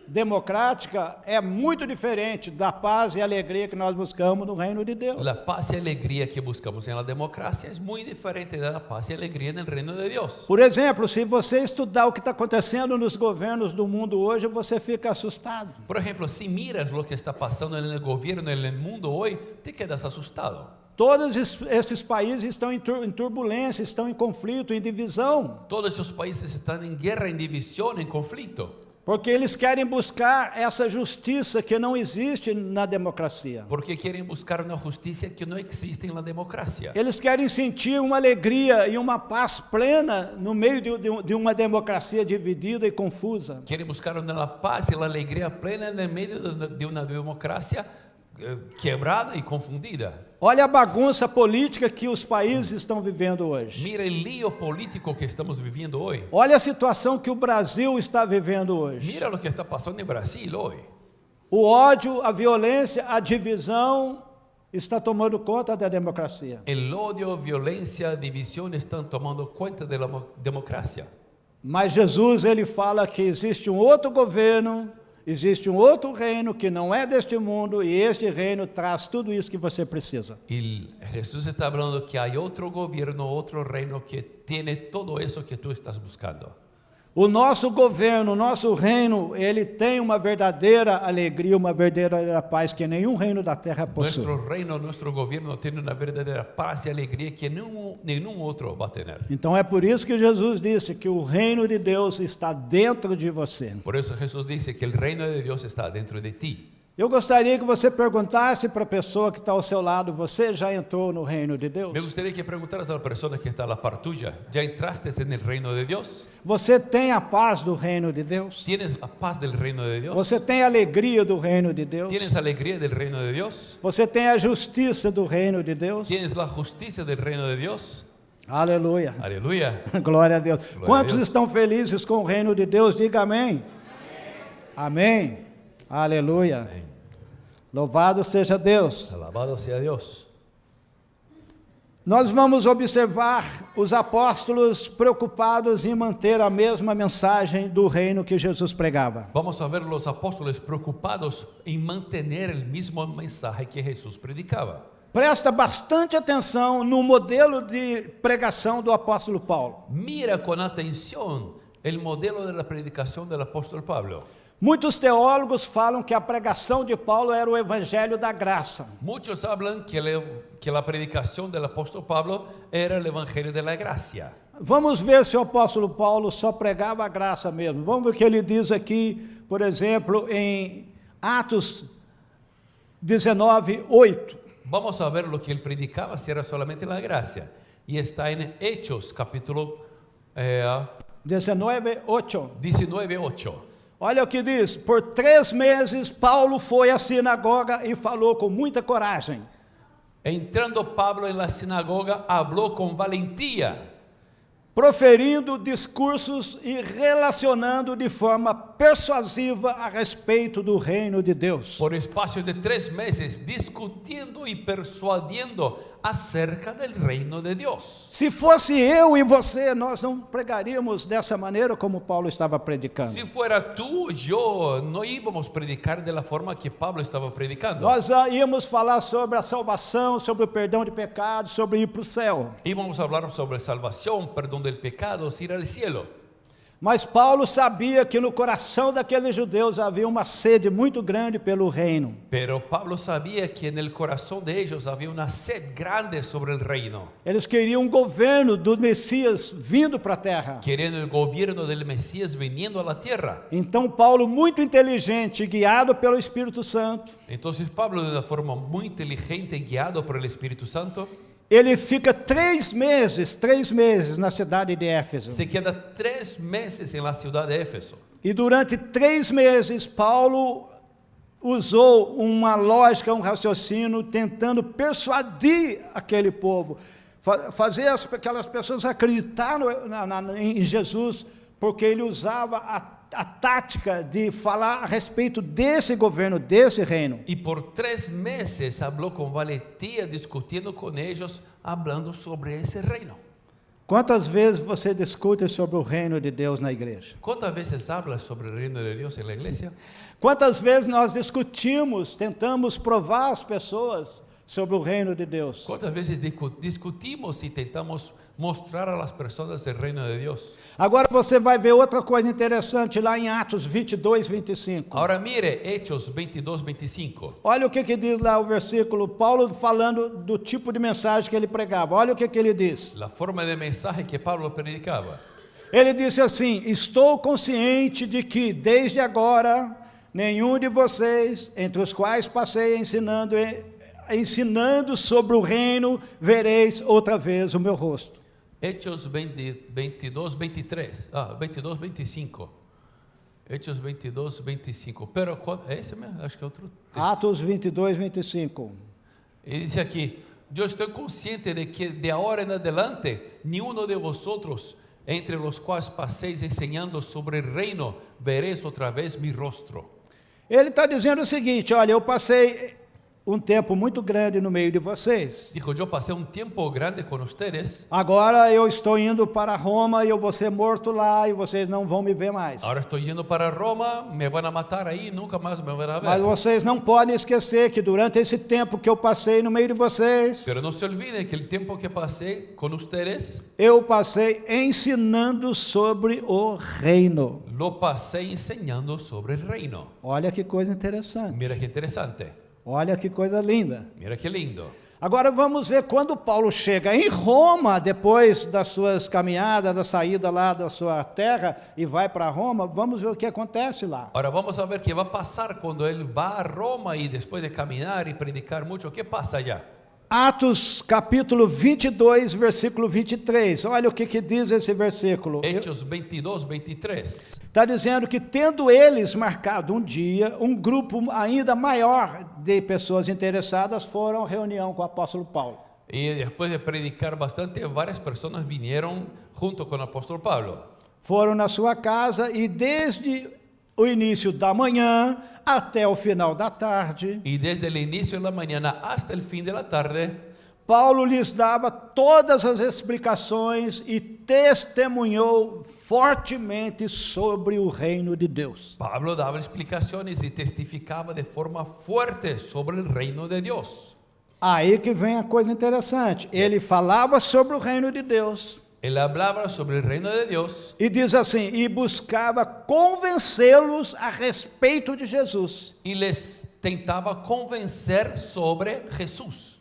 B: democrática é muito diferente da paz e alegria que nós buscamos no reino de Deus.
A: La paz y alegría que buscamos en la democracia es muy diferente de la paz y alegría en el reino de Dios.
B: Por exemplo, se você estudar o que está acontecendo nos governos do mundo hoje, você fica assustado.
A: Por ejemplo, si miras lo que está pasando en el gobierno, en el mundo hoy, te quedas asustado.
B: Todos esses países estão em turbulência, estão em conflito, em divisão,
A: Todos esos países están en guerra, en división, en conflicto.
B: porque eles querem buscar essa justiça que não existe na democracia.
A: Porque quieren buscar una justicia que no existe en la democracia.
B: Eles querem sentir uma alegria e uma paz plena no meio de uma democracia dividida e confusa.
A: Quieren buscar una paz y la alegría plena en el medio de una democracia quebrada y confundida.
B: Olha a bagunça política que os países estão vivendo hoje.
A: Mira el lío político que estamos viviendo hoy.
B: Olha a situação que o Brasil está vivendo hoje.
A: Mira lo que está pasando en Brasil hoy.
B: O ódio, a violência, a divisão está tomando conta da democracia.
A: El odio, violencia, división están tomando cuenta de la democracia.
B: Mas Jesus, ele fala que existe um outro governo, existe um outro reino que não é deste mundo, e este reino traz tudo isso que você precisa.
A: Y Jesús está hablando que hay otro gobierno, otro reino que tiene todo eso que tú estás buscando.
B: O nosso governo, o nosso reino, ele tem uma verdadeira alegria, uma verdadeira paz que nenhum reino da terra possui.
A: Nuestro reino, nuestro gobierno tiene una verdadera paz y alegría que ningún otro va a tener.
B: Então é por isso que Jesus disse que o reino de Deus está dentro de você.
A: Por eso Jesús dice que el reino de Dios está dentro de ti.
B: Eu gostaria que você perguntasse para a pessoa que está ao seu lado, você já entrou no reino de Deus?
A: Me gustaría que preguntaras a la persona que está a la par tuya, ¿ya entraste en el reino de Dios?
B: Você tem a paz do reino de Deus?
A: ¿Tienes la paz del reino de Dios?
B: Você tem a alegria do reino de Deus?
A: ¿Tienes alegría del reino de Dios?
B: Você tem a justiça do reino de Deus?
A: ¿Tienes la justicia del reino de Dios?
B: Aleluia.
A: Aleluya.
B: Glória a Deus.
A: Glória
B: Quantos
A: a Deus.
B: estão felizes com o reino de Deus? Diga amém. Amém. Aleluia.
A: Amén.
B: Louvado seja Deus.
A: Alabado sea Dios.
B: Nós vamos observar os apóstolos preocupados em manter a mesma mensagem do reino que Jesus pregava.
A: Vamos a ver los apóstoles preocupados en mantener el mismo mensaje que Jesús predicaba.
B: Presta bastante atenção no modelo de pregação do apóstolo Paulo.
A: Mira con atención el modelo de la predicación del apóstol Pablo.
B: Muitos teólogos falam que a pregação de Paulo era o evangelho da graça.
A: Muchos hablan que la predicación del apóstol Pablo era el evangelio de la gracia.
B: Vamos ver se o apóstolo Paulo só pregava a graça mesmo. Vamos ver o que ele diz aqui, por exemplo, em Atos 19:8.
A: Vamos a ver lo que él predicaba si era solamente la gracia. Y está en Hechos capítulo
B: 19:8.
A: 19:8.
B: Olha o que diz: por 3 meses Paulo foi à sinagoga e falou com muita coragem.
A: Entrando Pablo en la sinagoga, habló con valentía,
B: proferindo discursos e relacionando de forma persuasiva a respeito do reino de Deus.
A: por espacio de 3 meses, discutiendo y persuadiendo acerca del reino de Dios.
B: Se fosse eu e você, nós não pregaríamos dessa maneira como Paulo estava predicando.
A: Si fuera tú, yo, no íbamos a predicar de la forma que Pablo estaba predicando.
B: Nós íamos falar sobre a salvação, sobre o perdão de pecados, sobre ir para o céu.
A: Íbamos a hablar sobre salvación, perdón del pecado, ir al cielo.
B: Mas Paulo sabia que no coração daqueles judeus havia uma sede muito grande pelo reino.
A: Pero Pablo sabía que en el corazón de ellos había una sed grande sobre el reino.
B: Eles queriam um governo do Messias vindo para a terra.
A: Querían el gobierno del Mesías viniendo a la tierra.
B: Então Paulo, muito inteligente, guiado pelo Espírito Santo,
A: Entonces Pablo, de una forma muy inteligente, guiado por el Espíritu Santo,
B: ele fica 3 meses na cidade de Éfeso.
A: se queda 3 meses en la ciudad de Éfeso.
B: E durante 3 meses, Paulo usou uma lógica, um raciocínio, tentando persuadir aquele povo, fazer aquelas pessoas acreditar em Jesus, porque ele usava a tática de falar a respeito desse governo, desse reino.
A: Y por 3 meses habló con valentía, discutiendo con ellos, hablando sobre ese reino.
B: Quantas vezes você discute sobre o reino de Deus na igreja?
A: ¿Cuántas veces hablas sobre el reino de Dios en la iglesia?
B: Quantas vezes nós discutimos, tentamos provar às pessoas sobre o reino de Deus?
A: ¿Cuántas veces discutimos y tentamos mostrar a las personas el reino de Dios?
B: Agora você vai ver outra coisa interessante lá em Atos 22:25.
A: Ahora mire Hechos 22:25.
B: Olha o que diz lá o versículo, Paulo falando do tipo de mensagem que ele pregava. Olha o que ele diz.
A: La forma de mensaje que Pablo predicaba.
B: Ele disse assim: estou consciente de que desde agora nenhum de vocês, entre os quais passei ensinando sobre o reino, vereis outra vez o meu rosto.
A: Hechos 22:23. 22:25. Hechos 22:25. Pero, ¿é esse mesmo? Acho que é outro texto.
B: Atos 22:25.
A: Ele diz aqui: eu estou consciente de que de agora em adelante, nenhum de vosotros, entre los quais passeis ensinando sobre o reino, vereis outra vez mi rostro.
B: Ele está dizendo o seguinte: olha, eu passei um tempo muito grande no meio de vocês.
A: Dijo, yo pasé un tiempo grande con ustedes.
B: Agora eu estou indo para Roma e eu vou ser morto lá e vocês não vão me ver mais.
A: Ahora estoy yendo para Roma, me van a matar ahí, nunca más me van a
B: Mas
A: ver.
B: vocês não podem esquecer que durante esse tempo que eu passei no meio de vocês,
A: Pero no se olviden que el tiempo que pasé con ustedes,
B: eu passei ensinando sobre o reino.
A: lo pasé enseñando sobre el reino.
B: Olha que coisa interessante.
A: Mira qué interesante,
B: Olha que coisa linda.
A: mira qué lindo.
B: Agora vamos ver quando Paulo chega em Roma, depois das suas caminhadas, da saída lá da sua terra e vai para Roma, vamos ver o que acontece lá.
A: Ahora vamos a ver qué va a pasar cuando él va a Roma y después de caminar y predicar mucho, ¿qué pasa allá?
B: Atos capítulo 22, versículo 23. Olha o que diz esse versículo.
A: Hechos 22, 23.
B: Está dizendo que tendo eles marcado um dia, um grupo ainda maior de pessoas interessadas foram à reunião com o apóstolo Paulo.
A: Y después de predicar bastante, varias personas vinieron junto con el apóstol Pablo.
B: Foram na sua casa e desde o início da manhã até o final da tarde,
A: Y desde el inicio de la mañana hasta el fin de la tarde,
B: Paulo lhes dava todas as explicações e testemunhou fortemente sobre o reino de Deus.
A: Pablo daba explicaciones y testificaba de forma fuerte sobre el reino de Dios.
B: Aí que vem a coisa interessante. Ele falava sobre o reino de Deus
A: Él hablaba sobre el reino de Dios
B: e diz assim, e buscava convencê-los a respeito de Jesus,
A: y les tentaba convencer sobre Jesús,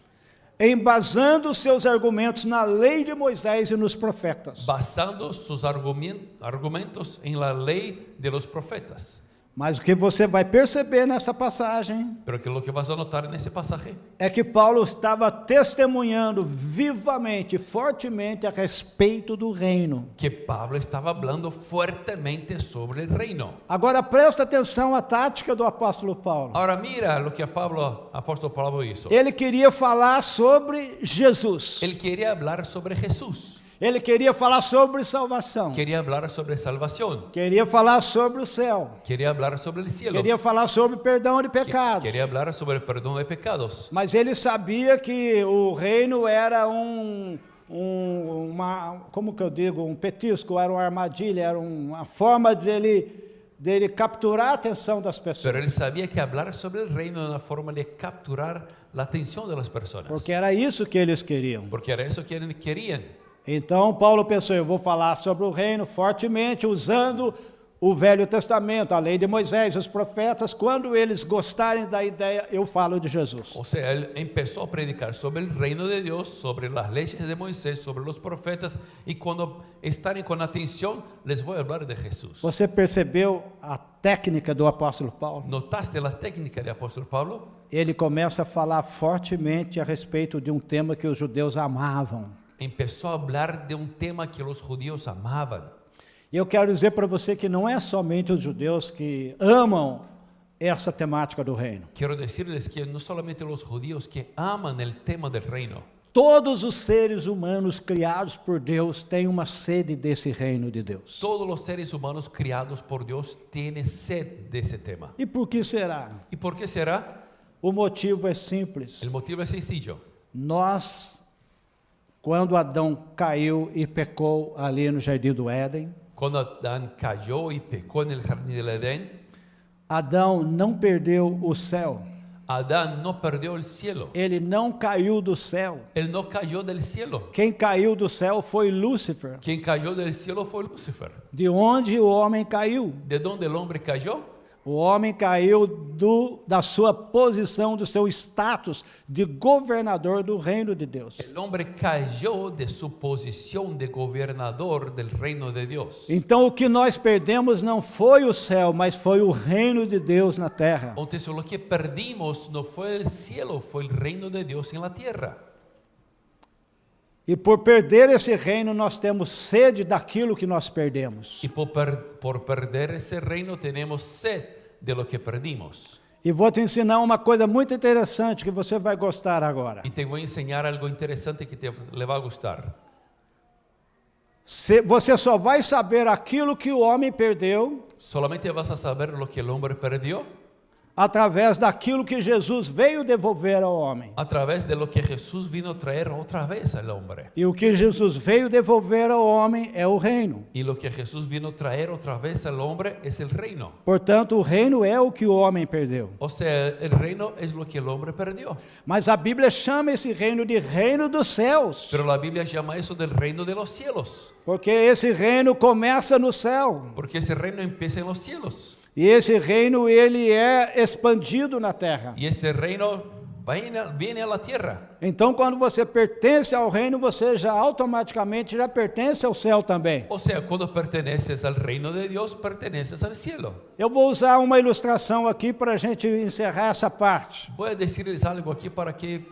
B: embasando seus argumentos na lei de Moisés e nos profetas.
A: basando sus argumentos en la ley de los profetas.
B: Mas o que você vai perceber nessa passagem
A: Pero que lo que vas a notar en ese pasaje
B: é que Paulo estava testemunhando vivamente, fortemente a respeito do reino.
A: que Pablo estaba hablando fuertemente sobre el reino.
B: Agora presta atenção à tática do apóstolo Paulo.
A: Ahora mira lo que apóstol Pablo hizo.
B: Ele queria falar sobre Jesus.
A: Él quería hablar sobre Jesús,
B: Ele queria falar sobre salvação.
A: quería hablar sobre salvación,
B: Queria falar sobre o céu.
A: quería hablar sobre el cielo,
B: Queria falar sobre perdão de pecados.
A: quería hablar sobre el perdón de pecados.
B: Mas ele sabia que o reino era como que eu digo, um petisco, era uma armadilha, era uma forma dele capturar a atenção das pessoas.
A: Pero él sabía que hablar sobre el reino era una forma de capturar la atención de las personas,
B: Porque era isso que eles queriam.
A: porque era eso que ellos querían.
B: Então Paulo pensou, eu vou falar sobre o reino fortemente, usando o Velho Testamento, a lei de Moisés, os profetas. Quando eles gostarem da ideia, eu falo de Jesus.
A: O sea, él empezó a predicar sobre el reino de Dios, sobre las leyes de Moisés, sobre los profetas, y cuando estén con atención, les voy a hablar de Jesús.
B: Você percebeu a técnica do apóstolo Paulo?
A: ¿Notaste la técnica de apóstol Pablo?
B: Ele começa a falar fortemente a respeito de um tema que os judeus amavam.
A: Empezó a hablar de un tema que los judíos amaban.
B: E eu quero dizer para você que não é somente os judeus que amam essa temática do reino.
A: Quiero decirles que no solamente los judíos que aman el tema del reino,
B: Todos os seres humanos criados por Deus têm uma sede desse reino de Deus.
A: todos los seres humanos criados por Dios tienen sed de ese tema.
B: E por que será?
A: ¿Y por qué será?
B: O motivo é simples.
A: El motivo es sencillo.
B: Nós, quando Adão caiu e pecou ali no Jardim do Éden,
A: Cuando Adán cayó y pecó en el jardín del Edén,
B: Adão não perdeu o céu.
A: Adán no perdió el cielo.
B: Ele não caiu do céu.
A: Él no cayó del cielo.
B: Quem caiu do céu foi Lúcifer.
A: Quien cayó del cielo fue Lucifer.
B: De onde o homem caiu?
A: ¿De dónde el hombre cayó?
B: O homem caiu da sua posição, do seu status de governador do reino de Deus.
A: El hombre cayó de su posición de gobernador del reino de Dios.
B: Então o que nós perdemos não foi o céu, mas foi o reino de Deus na terra.
A: Entonces lo que perdimos no fue el cielo, fue el reino de Dios en la tierra.
B: E por perder esse reino, nós temos sede daquilo que nós perdemos.
A: Y por perder ese reino tenemos sed de lo que perdimos.
B: E vou te ensinar uma coisa muito interessante que você vai gostar agora.
A: Y te voy a enseñar algo interesante que le va a gustar.
B: Você só vai saber aquilo que o homem perdeu
A: Solamente vas a saber lo que el hombre perdió
B: através daquilo que Jesus veio devolver ao homem.
A: a través de lo que Jesús vino a traer otra vez al hombre.
B: E o que Jesus veio devolver ao homem é o reino.
A: Y lo que Jesús vino a traer otra vez al hombre es el reino.
B: Portanto, o reino é o que o homem perdeu.
A: O sea, el reino es lo que el hombre perdió.
B: Mas a Bíblia chama esse reino de reino dos céus,
A: Pero la Biblia llama eso del reino de los cielos,
B: porque esse reino começa no céu.
A: porque ese reino empieza en los cielos.
B: E esse reino, ele é expandido na terra.
A: Y ese reino viene a la tierra.
B: Então, quando você pertence ao reino, você já automaticamente já pertence ao céu também.
A: O sea, cuando perteneces al reino de Dios, perteneces al cielo.
B: Eu vou usar uma ilustração aqui para a gente encerrar essa parte.
A: Voy a decirles algo aquí para que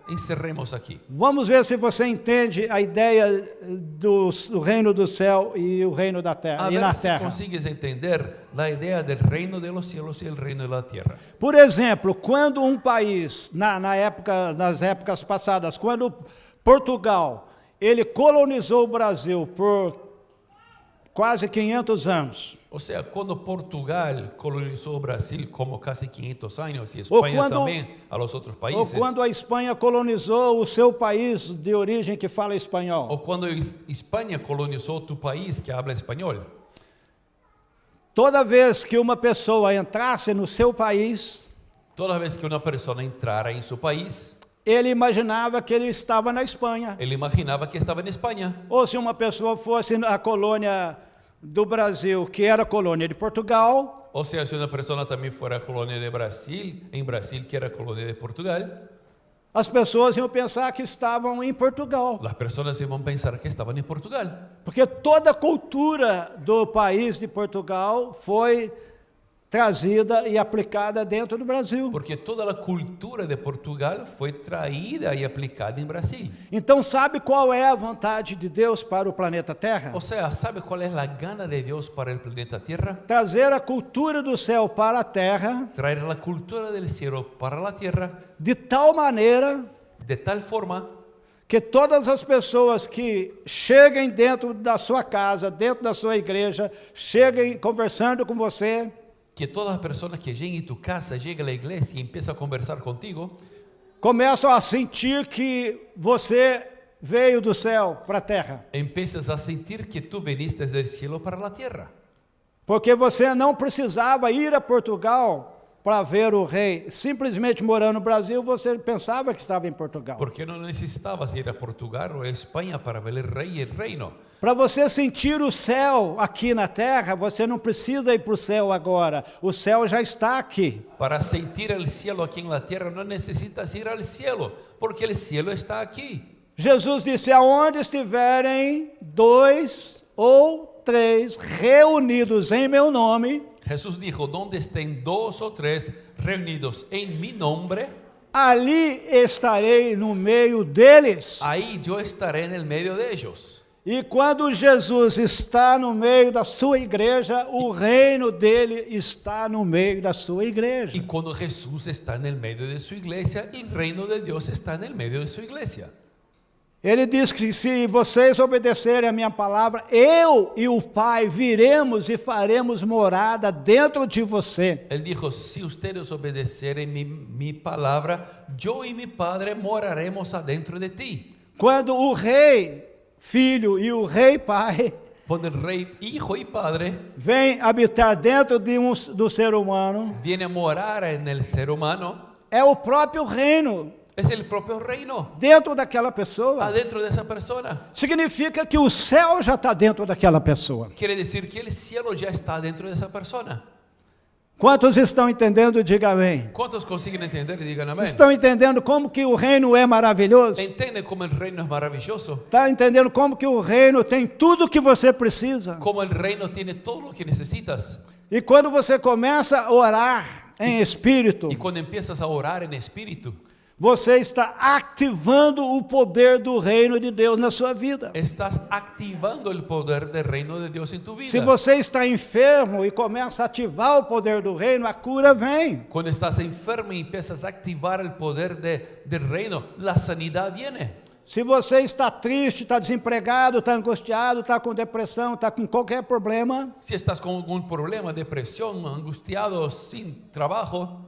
A: encerremos aquí.
B: Vamos ver se você entende a ideia do reino do céu e o reino da terra,
A: A
B: e na
A: ver si
B: terra.
A: consigues entender la idea del reino de los cielos y el reino de la tierra.
B: Por exemplo, quando um país, nas épocas passadas, quando Portugal, ele colonizou o Brasil por quase 500 anos.
A: O sea, cuando Portugal colonizó Brasil como casi 500 años y
B: O
A: España
B: quando-
A: también a los otros
B: Ou
A: países,
B: quando a Espanha colonizou o seu país de origem que fala espanhol.
A: o cuando España colonizó tu país que habla español,
B: Toda vez que uma pessoa entrasse no seu país,
A: toda vez que una persona entrara en su país,
B: ele imaginava que ele estava na Espanha.
A: él imaginaba que estaba en España.
B: Ou se uma pessoa fosse a colônia do Brasil, que era a colônia de Portugal,
A: O sea, si una persona también fuera colonia de Brasil, en Brasil que era colonia de Portugal,
B: as pessoas iam pensar que estavam em Portugal.
A: las personas iban a pensar que estaban en Portugal.
B: Porque toda a cultura do país de Portugal foi trazida e aplicada dentro do Brasil.
A: Porque toda la cultura de Portugal fue traída y aplicada en Brasil.
B: Então, sabe qual é a vontade de Deus para o planeta Terra?
A: O sea, ¿sabe cuál es la gana de Dios para el planeta Tierra?
B: Trazer a cultura do céu para a terra
A: Traer la cultura del cielo para la tierra
B: de tal maneira
A: de tal forma
B: que todas as pessoas que cheguem dentro da sua casa, dentro da sua igreja, cheguem conversando com você,
A: que todas las personas que lleguen a tu casa, lleguen a la iglesia y empiezan a conversar contigo,
B: começam a sentir que você veio do céu para a terra.
A: empiezas a sentir que tú viniste del cielo para la tierra.
B: Porque você não precisava ir a Portugal para ver o rei. Simplesmente morando no Brasil, você pensava que estava em Portugal.
A: Porque no necesitabas ir a Portugal o a España para ver el rey y el reino.
B: Para você sentir o céu aqui na terra, você não precisa ir para o céu agora. O céu já está aqui.
A: Para sentir el cielo aquí en la tierra no necesitas ir al cielo, porque el cielo está aquí.
B: Jesus disse: aonde estiverem 2 ou 3 reunidos em meu nome,
A: Jesús dijo, donde estén 2 o 3 reunidos en mi nombre,
B: ali estarei no meio deles.
A: ahí yo estaré en el medio de ellos.
B: E quando Jesus está no meio da sua igreja, o reino dele está no meio da sua igreja.
A: Y cuando Jesús está en el medio de su iglesia, el reino de Dios está en el medio de su iglesia.
B: Ele diz que se vocês obedecerem a minha palavra, eu e o Pai viremos e faremos morada dentro de você.
A: Él dijo, si ustedes obedeceren mi palabra, yo y mi Padre moraremos adentro de ti.
B: Quando o rei, filho e o rei pai
A: Cuando el rey, hijo y padre
B: vem habitar dentro do ser humano,
A: viene a morar en el ser humano,
B: é o próprio reino
A: es el propio reino
B: dentro daquela pessoa.
A: adentro de esa persona.
B: Significa que o céu já está dentro daquela pessoa.
A: Quiere decir que el cielo ya está dentro de esa persona.
B: Quantos estão entendendo? Diga amém.
A: ¿Cuántos consiguen entender y digan amén?
B: Estão entendendo como que o reino é maravilhoso?
A: ¿Entienden cómo el reino es maravilloso?
B: Está entendendo como que o reino tem tudo que você precisa?
A: Cómo el reino tiene todo lo que necesitas.
B: E quando você começa a orar em espírito,
A: Y cuando empiezas a orar en espíritu,
B: você está ativando o poder do reino de Deus na sua vida.
A: estás activando el poder del reino de Dios en tu
B: Se
A: vida.
B: você está enfermo e começa a ativar o poder do reino, a cura vem.
A: Cuando estás enfermo y empiezas a activar el poder del reino, la sanidad viene.
B: Se você está triste, está desempregado, está angustiado, está com depressão, está com qualquer problema,
A: Si estás con algún problema, depresión, angustiado, sin trabajo,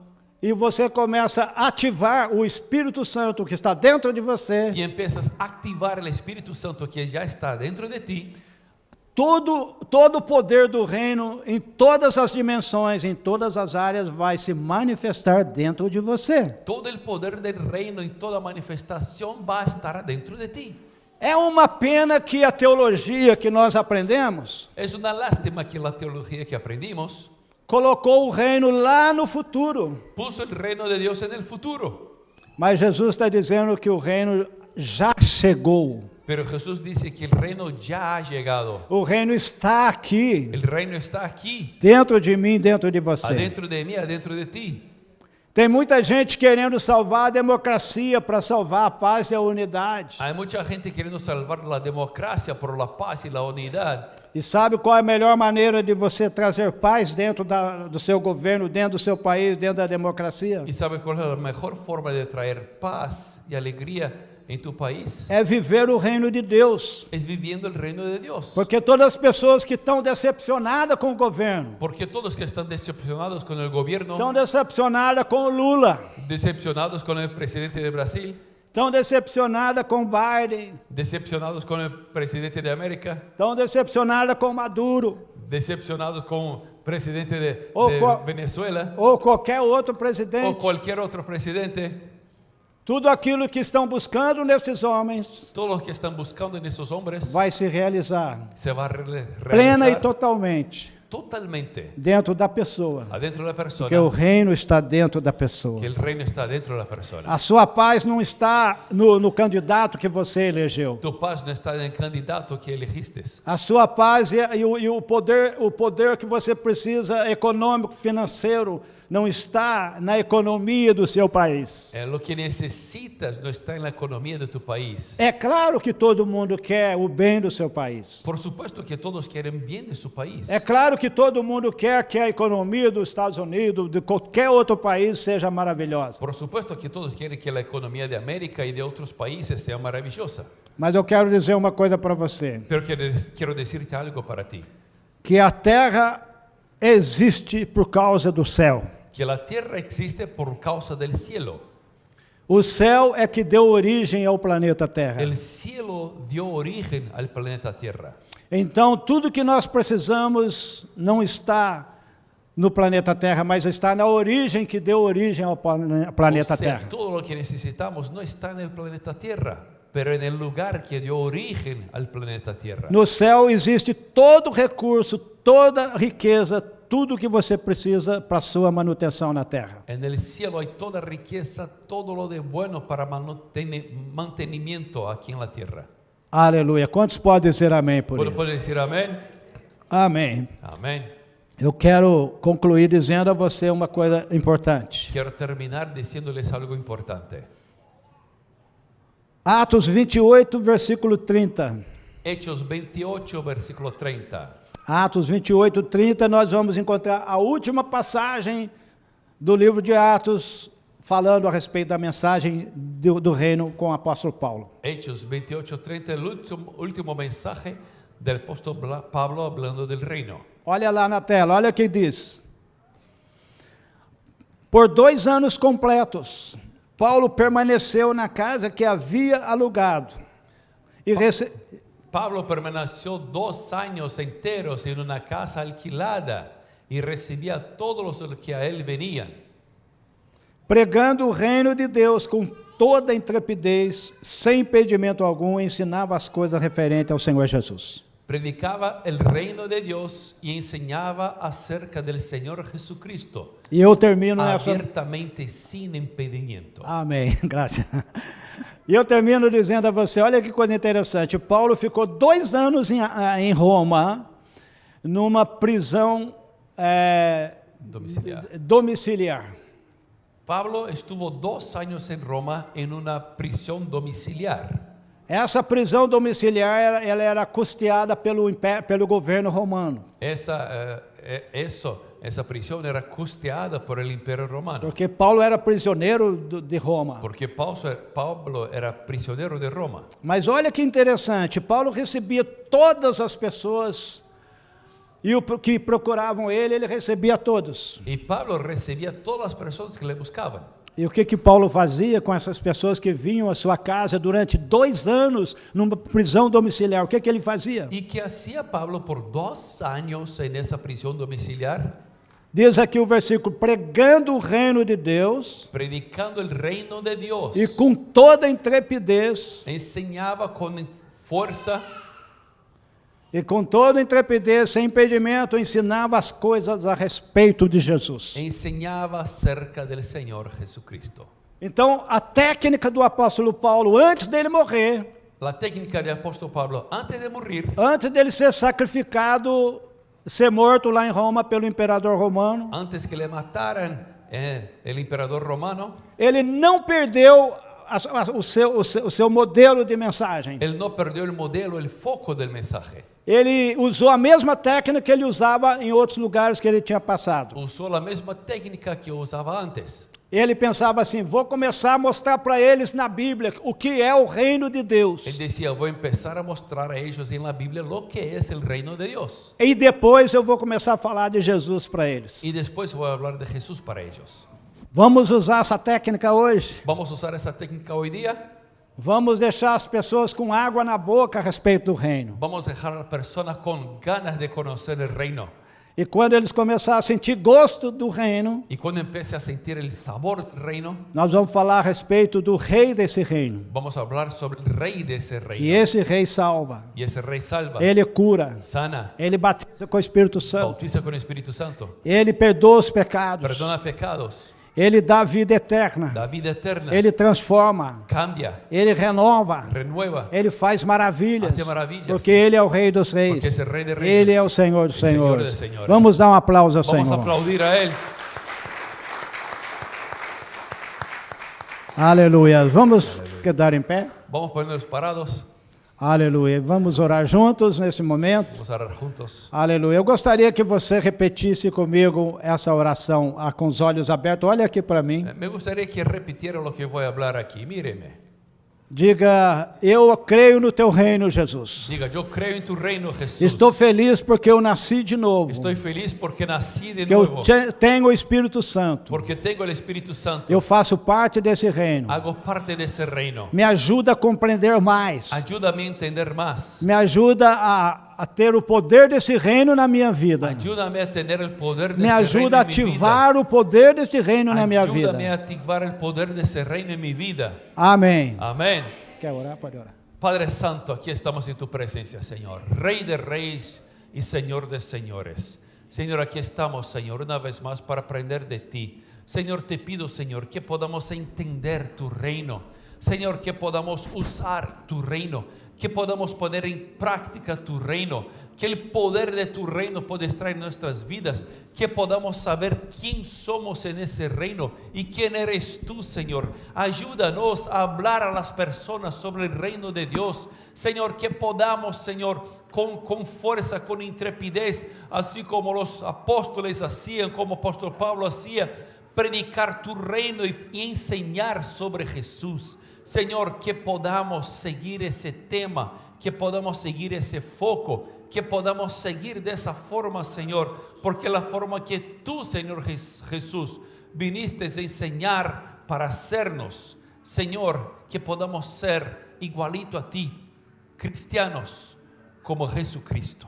B: e você começa a ativar o Espírito Santo que está dentro de você,
A: y empiezas a activar el Espíritu Santo que ya está dentro de ti,
B: todo o poder do reino, em todas as dimensões, em todas as áreas, vai se manifestar dentro de você.
A: todo el poder del reino en toda manifestación va a estar dentro de ti.
B: É uma pena que a teologia que nós aprendemos
A: Es una lástima que la teología que aprendimos
B: colocou o reino lá no futuro.
A: puso el reino de Dios en el futuro.
B: Mas Jesus está dizendo que o reino já chegou.
A: Pero Jesús dice que el reino ya ha llegado.
B: O reino está aqui,
A: El reino está aquí,
B: dentro de mim, dentro de você.
A: adentro de mí, adentro de ti.
B: Tem muita gente querendo salvar a democracia para salvar a paz e a unidade.
A: Hay mucha gente queriendo salvar la democracia por la paz y la unidad.
B: E sabe qual é a melhor maneira de você trazer paz dentro do seu governo, dentro do seu país, dentro da democracia?
A: ¿Y sabe cuál es la mejor forma de traer paz y alegría en tu país?
B: É viver o reino de Deus.
A: Es viviendo el reino de Dios.
B: Porque todas as pessoas que estão decepcionadas com o governo,
A: Porque todos que están decepcionados con el gobierno,
B: estão decepcionadas com o Lula,
A: decepcionados con el presidente de Brasil,
B: estão decepcionadas com o Biden,
A: decepcionados con el presidente de América,
B: estão decepcionadas com Maduro,
A: decepcionados con el presidente de
B: O
A: Venezuela
B: ou qualquer outro
A: o
B: presidente.
A: cualquier otro presidente.
B: Tudo aquilo que estão buscando nesses homens
A: Todos los que están buscando en esos hombres
B: vai se realizar
A: se va a
B: plena e
A: realizar
B: totalmente
A: totalmente
B: dentro da pessoa.
A: adentro de la persona,
B: Porque o reino está dentro da pessoa.
A: que el reino está dentro de la persona.
B: A sua paz não está no candidato que você elegeu.
A: Tu paz no está en el candidato que elegiste.
B: A sua paz e o poder que você precisa, econômico, financeiro, não está na economia do seu país.
A: Lo que necesitas no está en la economía de tu país.
B: É claro que todo mundo quer o bem do seu país.
A: Por supuesto que todos quieren bien de su país.
B: É claro que todo mundo quer que a economia dos Estados Unidos, de qualquer outro país, seja maravilhosa.
A: Por supuesto que todos quieren que la economía de América y de otros países sea maravillosa.
B: Mas eu quero dizer uma coisa para você.
A: Pero quiero decirte algo para ti.
B: Que a terra existe por causa do céu.
A: Que la tierra existe por causa del cielo.
B: O céu é que deu origem ao planeta Terra.
A: El cielo dio origen al planeta Tierra.
B: Então, tudo que nós precisamos não está no planeta Terra, mas está na origem que deu origem ao planeta
A: O sea,
B: Terra.
A: todo lo que necesitamos no está en el planeta Tierra, pero en el lugar que dio origen al planeta Tierra.
B: No céu existe todo recurso, toda riqueza, tudo que você precisa para a sua manutenção na terra.
A: En el cielo hay toda riqueza, todo lo de bueno para mantenimiento aquí en la tierra.
B: Aleluia. Quantos podem dizer amém por isso?
A: ¿Puedo decir amén?
B: Amém.
A: Amén.
B: Eu quero concluir dizendo a você uma coisa importante.
A: Quiero terminar diciéndoles algo importante.
B: Atos 28, versículo 30.
A: Hechos 28, versículo 30.
B: Atos 28, 30, nós vamos encontrar a última passagem do livro de Atos, falando a respeito da mensagem do reino com o apóstolo Paulo.
A: Hechos 28, 30, el último mensaje del apóstol Pablo hablando del reino.
B: Olha lá na tela, olha o que diz. Por 2 anos completos, Paulo permaneceu na casa que havia alugado e
A: Pablo permaneció 2 años enteros en una casa alquilada y recibía a todos los que a él venían.
B: Pregando o reino de Deus com toda intrepidez, sem impedimento algum, ensinava as coisas referentes ao Senhor Jesus.
A: Predicaba el reino de Dios y enseñaba acerca del Señor Jesucristo.
B: E eu termino nessa...
A: abiertamente, sin impedimento.
B: Amém, graças. E eu termino dizendo a você, olha que coisa interessante, Paulo ficou 2 anos em Roma, numa prisão domiciliar.
A: Pablo estuvo 2 años en Roma en una prisión domiciliar.
B: Essa prisão domiciliar ela era custeada pelo governo romano.
A: Esa prisión era costeada por el Imperio Romano.
B: Porque Paulo era prisioneiro de Roma.
A: Porque Pablo era prisioneiro de Roma.
B: Mas olha que interessante, Paulo recebia todas as pessoas E o que procuravam ele recebia todos.
A: Y Pablo recibía a todas las personas que le buscaban.
B: E o que Paulo fazia com essas pessoas que vinham à sua casa durante 2 anos numa prisão domiciliar? O que ele fazia?
A: ¿Y qué hacía Pablo por 2 años en esa prisión domiciliar?
B: Diz aqui o versículo, pregando o reino de Deus
A: Predicando el reino de Dios.
B: e com toda intrepidez,
A: Enseñaba con fuerza
B: sem impedimento, ensinava as coisas a respeito de Jesus.
A: enseñaba acerca del Señor Jesucristo.
B: Então, a técnica do apóstolo Paulo, antes dele morrer,
A: La técnica del apóstol Pablo antes de morir,
B: antes dele ser sacrificado, ser morto lá em Roma pelo imperador romano,
A: antes que le mataran el emperador romano,
B: ele não perdeu o seu modelo de mensagem.
A: él no perdió el modelo, el foco del mensaje.
B: Ele usou a mesma técnica que ele usava em outros lugares que ele tinha passado.
A: Usó la misma técnica que usaba antes.
B: Ele pensava assim, vou começar a mostrar para eles na Bíblia o que é o reino de Deus.
A: Él decía, voy a empezar a mostrar a ellos en la Biblia lo que es el reino de Dios.
B: E depois eu vou começar a falar de Jesus para eles.
A: Y después voy a hablar de Jesús para ellos.
B: Vamos usar essa técnica hoje?
A: Vamos a usar esa técnica hoy día.
B: Vamos deixar as pessoas com água na boca a respeito do reino.
A: Vamos a dejar a las personas con ganas de conocer el reino.
B: E quando eles começarem a sentir gosto do reino,
A: Y cuando empiece a sentir el sabor del reino,
B: nós vamos falar a respeito do rei desse reino.
A: vamos a hablar sobre el rey de ese
B: E
A: reino.
B: esse rei salva,
A: Y ese rey salva,
B: ele cura,
A: sana,
B: ele batiza com o Espírito Santo,
A: bautiza con el Espíritu Santo,
B: ele perdoa os pecados,
A: perdona pecados,
B: ele dá vida eterna,
A: da vida eterna,
B: ele transforma,
A: cambia,
B: ele renova,
A: renueva,
B: ele faz maravilhas,
A: hace maravillas,
B: porque ele é o rei dos reis,
A: porque es el rey de reyes,
B: ele é o Senhor dos
A: el Señor de
B: senhores.
A: señores.
B: Vamos dar um aplauso ao
A: Vamos a
B: Senhor.
A: aplaudir a Él.
B: Aleluia. Vamos quedar em pé?
A: Vamos a ponernos parados,
B: Aleluia. Vamos orar juntos nesse momento.
A: vamos a orar juntos.
B: Aleluia. Eu gostaria que você repetisse comigo essa oração com os olhos abertos. Olha aqui para mim.
A: Me gustaría que repitiera lo que voy a hablar aquí. Míreme.
B: Diga, eu creio no teu reino, Jesus.
A: Diga, yo creo en tu reino, Jesús.
B: Estou feliz porque eu nasci de novo.
A: Estoy feliz porque nací de
B: Que eu
A: nuevo.
B: tenho o Espírito Santo.
A: Porque tengo el Espíritu Santo.
B: Eu faço parte desse reino.
A: Hago parte de ese reino.
B: Me ajuda a compreender mais.
A: Ayúdame a entender más.
B: Me ajuda a ter o poder desse reino na minha vida.
A: Ayúdame a tener el poder de
B: Me
A: ese reino
B: ajuda a
A: en mi vida.
B: ativar o poder deste reino na minha vida.
A: Ayúdame a activar el poder de ese reino en mi vida.
B: Amém.
A: Amén.
B: Quer orar? Pode orar.
A: Padre Santo, aquí estamos en tu presencia, Señor. Rey de reyes y Señor de señores. Señor, aquí estamos, Señor, una vez más para aprender de ti. Señor, te pido, Señor, que podamos entender tu reino. Señor, que podamos usar tu reino, que podamos poner en práctica tu reino, que el poder de tu reino pueda estar en nuestras vidas, que podamos saber quién somos en ese reino y quién eres tú, Señor. Ayúdanos a hablar a las personas sobre el reino de Dios, Señor, que podamos, Señor, con fuerza, con intrepidez, así como los apóstoles hacían, como apóstol Pablo hacía, predicar tu reino y enseñar sobre Jesús. Señor, que podamos seguir ese tema, que podamos seguir ese foco, que podamos seguir de esa forma, Señor, porque la forma que tú, Señor Jesús, viniste a enseñar para hacernos, Señor, que podamos ser igualito a ti, cristianos como Jesucristo.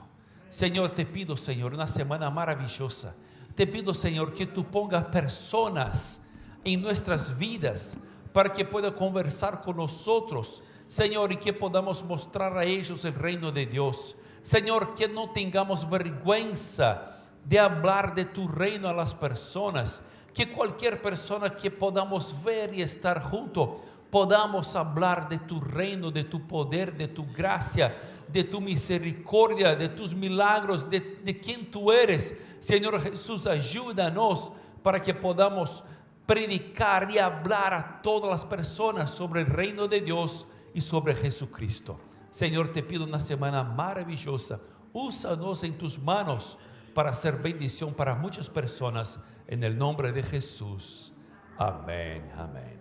A: Señor, te pido, Señor, una semana maravillosa. Te pido, Señor, que tú pongas personas en nuestras vidas para que pueda conversar con nosotros, Señor, y que podamos mostrar a ellos el reino de Dios. Señor, que no tengamos vergüenza de hablar de tu reino a las personas, que cualquier persona que podamos ver y estar junto, podamos hablar de tu reino, de tu poder, de tu gracia, de tu misericordia, de tus milagros, de quien tú eres. Señor Jesús, ayúdanos para que podamos predicar y hablar a todas las personas sobre el reino de Dios y sobre Jesucristo. Señor, te pido una semana maravillosa. Úsanos en tus manos para hacer bendición para muchas personas, en el nombre de Jesús. Amén, amén.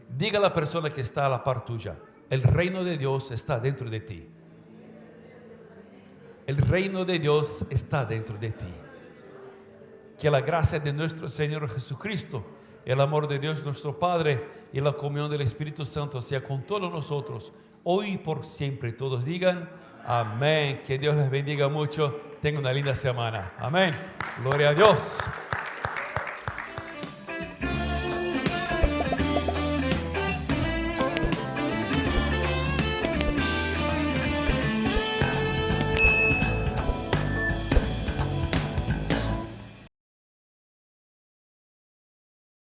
A: Diga a la persona que está a la par tuya: el reino de Dios está dentro de ti. El reino de Dios está dentro de ti. Que la gracia de nuestro Señor Jesucristo, el amor de Dios nuestro Padre y la comunión del Espíritu Santo sea con todos nosotros, hoy y por siempre. Todos digan amén. Que Dios les bendiga mucho. Tengan una linda semana. Amén. Gloria a Dios.